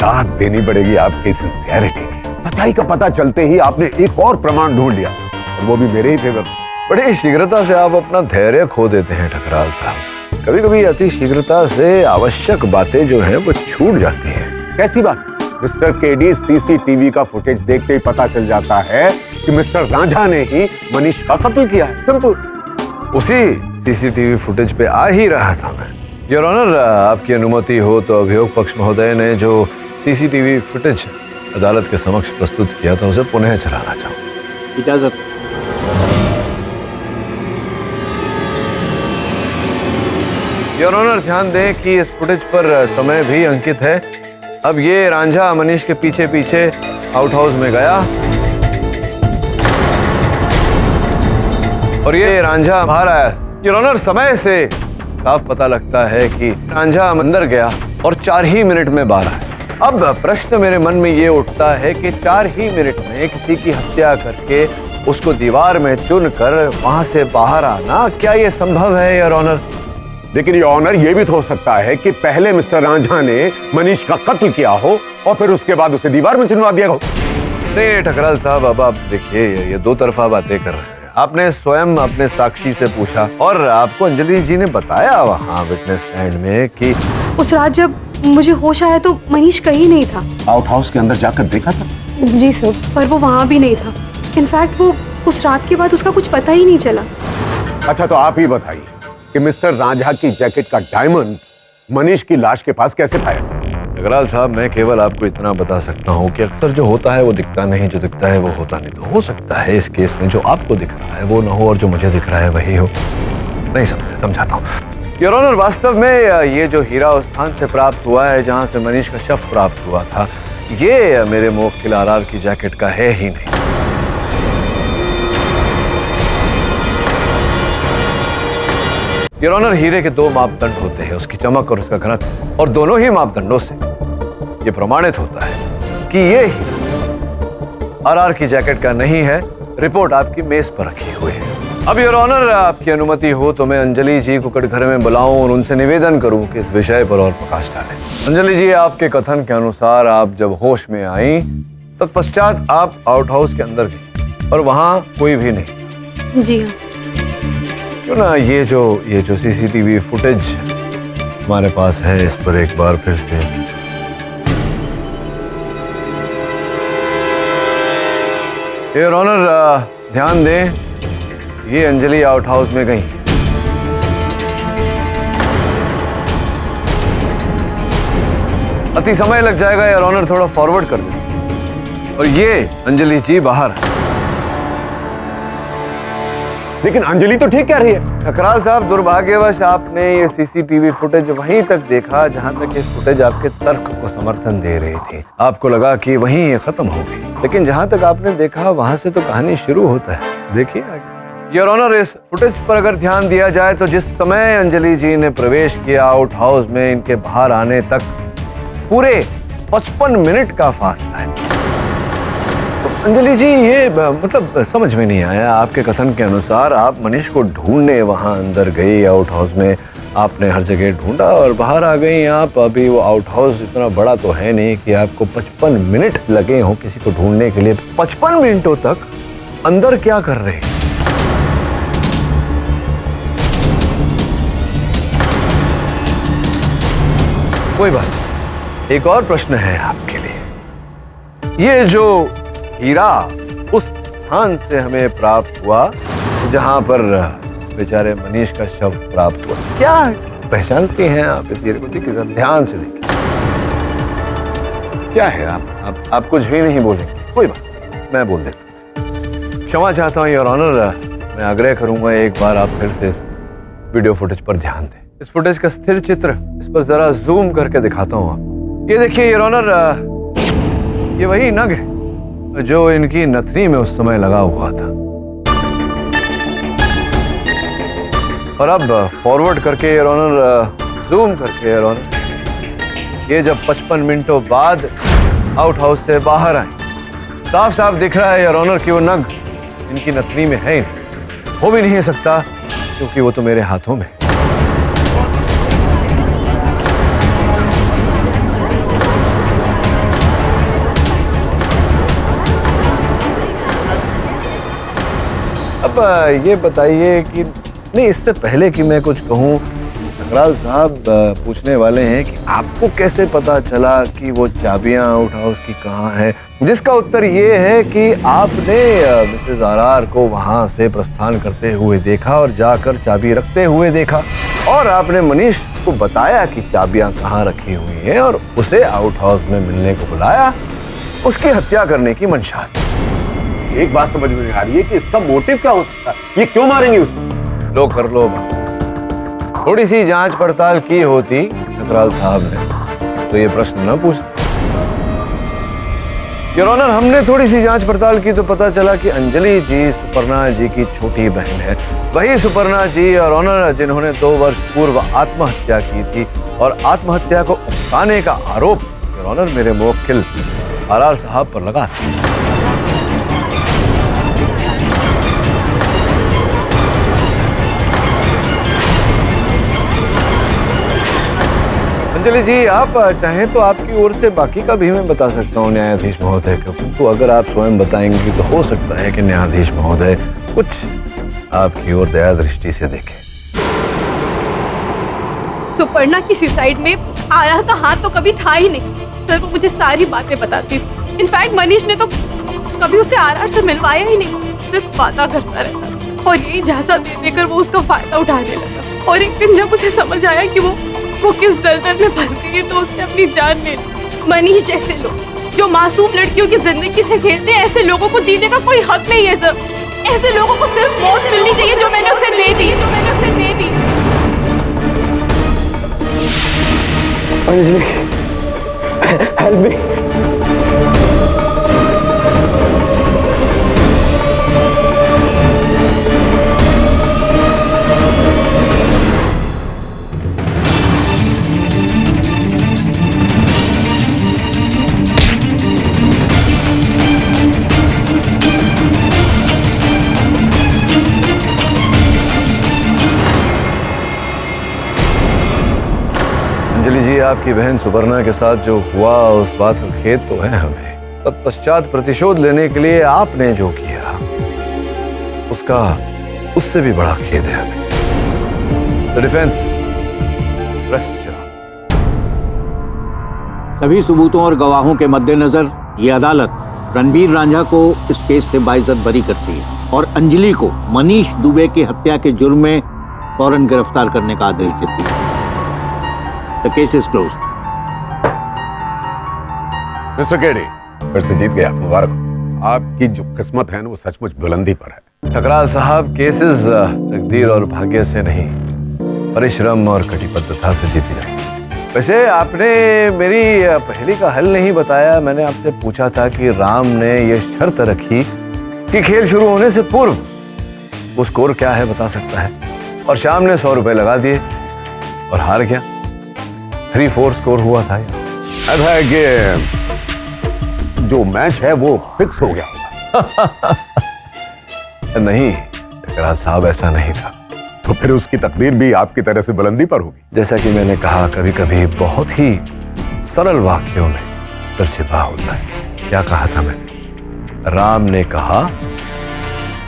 दाद देनी पड़ेगी आपकी सिंसियरिटी की। सच्चाई का पता चलते ही आपने एक और प्रमाण ढूंढ लिया, और वो भी मेरे ही फेवर। बड़ी शीघ्रता से आप अपना धैर्य खो देते हैं ठकराल साहब। कभी कभी अति शीघ्रता से आवश्यक बातें जो है वो छूट जाती हैं। कैसी बात? मिस्टर केडी, सीसीटीवी का फुटेज देखते ही पता चल जाता है कि मिस्टर रांझा ने ही मनीष का कत्ल किया है। सिंपल। उसी सीसीटीवी फुटेज पे आ ही रहा था मैं। योर ऑनर, आपकी अनुमति हो तो अभियोग पक्ष महोदय ने जो सीसीटीवी फुटेज अदालत के समक्ष प्रस्तुत किया था उसे पुनः चलाना चाहूँ। इजाजत। योर ऑनर, ध्यान दें कि इस फुटेज पर समय भी अंकित है। अब ये रांझा मनीष के पीछे पीछे आउट हाउस में गया और ये रांझा बाहर आया। योर ऑनर, समय से साफ पता लगता है कि रांझा अंदर गया और 4 ही मिनट में बाहर आया। अब प्रश्न मेरे मन में ये उठता है कि 4 ही मिनट में किसी की हत्या करके उसको दीवार में चुनकर वहां से बाहर आना, क्या ये संभव है योर ऑनर? लेकिन योर ऑनर, ये भी तो हो सकता है कि पहले मिस्टर रांझा ने मनीष का कत्ल किया हो और फिर उसके बाद उसे दीवार में चुनवा दिया हो। नहीं ठकराल साहब, अब आप देखिए, ये दो तरफा बातें कर रहे हैं। आपने स्वयं अपने साक्षी से पूछा और आपको अंजलि जी ने बताया वहाँ विटनेस स्टैंड में कि उस रात जब मुझे होश आया तो मनीष कहीं नहीं था। आउट हाउस के अंदर जाकर देखा था? जी सर, पर वो वहाँ भी नहीं था। इनफैक्ट वो उस रात के बाद उसका कुछ पता ही नहीं चला। अच्छा, तो आप ही बताइए कि मिस्टर रांझा की जैकेट का डायमंड मनीष की लाश के पास कैसे पाया? ठकराल साहब, मैं केवल आपको इतना बता सकता हूँ कि अक्सर जो होता है वो दिखता नहीं, जो दिखता है वो होता नहीं। तो हो सकता है इस केस में जो आपको दिख रहा है वो ना हो और जो मुझे दिख रहा है वही हो। नहीं समझाता हूँ योर ऑनर। वास्तव में ये जो हीरा उस स्थान से प्राप्त हुआ है जहाँ से मनीष का शव प्राप्त हुआ था, ये मेरे मुवक्किल आरआर की जैकेट का है ही नहीं। योर ऑनर, हीरे के 2 मापदंड होते हैं, उसकी चमक और उसका घनत्व, और दोनों ही मापदंडों से ये प्रमाणित होता है कि ये हीरा आरआर की जैकेट का नहीं है। रिपोर्ट आपकी मेज पर रखी हुई है। अब योर ऑनर, आपकी अनुमति हो तो मैं अंजलि जी को कटघरे में बुलाऊं और उनसे निवेदन करूं कि इस विषय पर और प्रकाश डालें। अंजलि जी, आपके कथन के अनुसार आप जब होश में आई तत्पश्चात आप आउट हाउस के अंदर गई और वहां कोई भी नहीं। जी हाँ। क्यों ना ये जो सीसीटीवी फुटेज हमारे पास है इस पर एक बार फिर से योर ऑनर ध्यान दें। ये अंजलि आउट हाउस में गई। अति समय लग जाएगा योर ऑनर, थोड़ा फॉरवर्ड कर दें। और ये अंजलि जी बाहर। लेकिन अंजलि तो ठीक कह रही है। ठकराल साहब, दुर्भाग्यवश आपने ये सीसीटीवी फुटेज वहीं तक देखा जहां तक ये फुटेज आपके तर्क को समर्थन दे रही थी। आपको लगा कि वहीं ये खत्म हो गई, लेकिन जहां तक आपने देखा वहां से तो कहानी शुरू होता है। देखिए आगे। योर ऑनर, इस फुटेज पर अगर ध्यान दिया जाए तो जिस समय अंजलि जी ने प्रवेश किया आउट हाउस में, इनके बाहर आने तक पूरे 55 मिनट का फासला है। अंजलि जी, ये मतलब समझ में नहीं आया। आपके कथन के अनुसार आप मनीष को ढूंढने वहां अंदर गई आउट हाउस में, आपने हर जगह ढूंढा और बाहर आ गई आप। अभी वो आउट हाउस इतना बड़ा तो है नहीं कि आपको 55 मिनट लगे हों किसी को ढूंढने के लिए। 55 मिनटों तक अंदर क्या कर रहे हैं? कोई बात नहीं, एक और प्रश्न है आपके लिए। ये जो हीरा उस स्थान से हमें प्राप्त हुआ जहां पर बेचारे मनीष का शव प्राप्त हुआ, क्या पहचानते हैं आप इस हीरे को? देखिए, ध्यान से देखिए। क्या है? आप कुछ भी नहीं बोलेंगे? कोई बात, मैं बोल देता। क्षमा चाहता हूं योर ऑनर, मैं आग्रह करूंगा एक बार आप फिर से इस वीडियो फुटेज पर ध्यान दें। इस फुटेज का स्थिर चित्र इस पर जरा जूम करके दिखाता हूं आप। ये देखिए योर ऑनर, ये वही नग है जो इनकी नथनी में उस समय लगा हुआ था। और अब फॉरवर्ड करके योर ऑनर, जूम करके योर ऑनर, ये जब 55 मिनटों बाद आउट हाउस से बाहर आए, साफ साफ दिख रहा है योर ऑनर कि वो नग इनकी नथनी में है, हो भी नहीं सकता क्योंकि वो तो मेरे हाथों में। अब ये बताइए कि नहीं, इससे पहले कि मैं कुछ कहूँ, ठकराल साहब पूछने वाले हैं कि आपको कैसे पता चला कि वो चाबियां आउट हाउस की कहाँ है? जिसका उत्तर ये है कि आपने मिसेज आरआर को वहां से प्रस्थान करते हुए देखा और जाकर चाबी रखते हुए देखा, और आपने मनीष को बताया कि चाबियां कहाँ रखी हुई हैं और उसे आउट हाउस में मिलने को बुलाया, उसकी हत्या करने की मंशा से। एक बात समझ में नहीं आ रही है कि इसका मोटिव क्या हो सकता है? ये क्यों मारेंगे उसे? लो कर लो, थोड़ी सी जांच पड़ताल की होती ठकराल साहब ने तो ये प्रश्न न पूछते। योर ऑनर, हमने थोड़ी सी जांच पड़ताल की तो पता चला कि अंजलि जी सुपर्णा जी की छोटी बहन है। वही सुपर्णा जी योर ऑनर जिन्होंने 2 वर्ष पूर्व आत्महत्या की थी, और आत्महत्या को उकसाने का आरोप योर ऑनर मेरे मुवक्किल आरआर साहब पर लगा। अंजलि जी, आप चाहें तो आपकी ओर से बाकी का भी मैं बता सकता हूँ न्यायाधीश महोदय को, तो अगर आप स्वयं बताएंगे तो हो सकता है कि न्यायाधीश महोदय कुछ आपकी ओर दया दृष्टि से देखें। सुपर्णा की सुसाइड में आरआर का हाथ तो कभी था ही नहीं सर, वो मुझे सारी बातें बताती थी। इनफैक्ट मनीष ने तो कभी उसे आरआर से मिलवाया ही नहीं, सिर्फ वादा करता रहता और यही झांसा दे देकर वो उसका फायदा उठाने लगा। और एक दिन जब उसे समझ आया कि वो किस दलदल में फंस गई तो उसने अपनी जान ले ली। मनीष जैसे लोग जो मासूम लड़कियों की जिंदगी से खेलते हैं, ऐसे लोगों को जीने का कोई हक नहीं है सर। ऐसे लोगों को सिर्फ मौत मिलनी चाहिए जो मैंने उसे दे दी, अंजलि, हेल्प मी। अंजलि जी, आपकी बहन सुपर्णा के साथ जो हुआ उस बात का खेद तो है हमें, तत्पश्चात प्रतिशोध लेने के लिए आपने जो किया उसका उससे भी बड़ा खेद है हमें। डिफेंस, सभी सबूतों और गवाहों के मद्देनजर ये अदालत रणवीर रांझा को इस केस से बाइज्जत बरी करती है और अंजलि को मनीष दुबे की हत्या के जुर्म में फौरन गिरफ्तार करने का आदेश देती है। The case is closed. Mister KD, फिर से जीत गया, मुबारक हो। आपकी जो किस्मत है ना वो सचमुच बुलंदी पर है। ठकराल साहब, केसेस तकदीर और भाग्य से नहीं, परिश्रम और कटिबद्धता से जीती जाती। वैसे आपने मेरी पहेली का हल नहीं बताया। मैंने आपसे पूछा था कि राम ने ये शर्त रखी कि खेल शुरू होने से पूर्व वो स्कोर क्या है बता सकता है, और श्याम ने 100 रुपए लगा दिए और हार गया। 3-4 स्कोर हुआ था। ऐसा है कि जो मैच है वो फिक्स हो गया होगा। नहीं ठकराल साहब, ऐसा नहीं था। तो फिर उसकी तकदीर भी आपकी तरह से बुलंदी पर होगी। जैसा कि मैंने कहा, कभी कभी बहुत ही सरल वाक्यों में दर छिपा होता है। क्या कहा था मैंने? राम ने कहा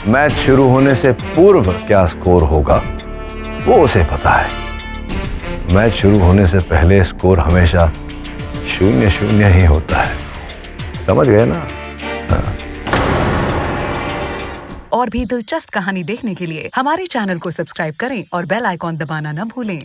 मैच शुरू होने से पूर्व क्या स्कोर होगा वो उसे पता है। मैच शुरू होने से पहले स्कोर हमेशा 0-0 ही होता है। समझ गए ना? हाँ। और भी दिलचस्प कहानी देखने के लिए हमारे चैनल को सब्सक्राइब करें और बेल आइकॉन दबाना न भूलें।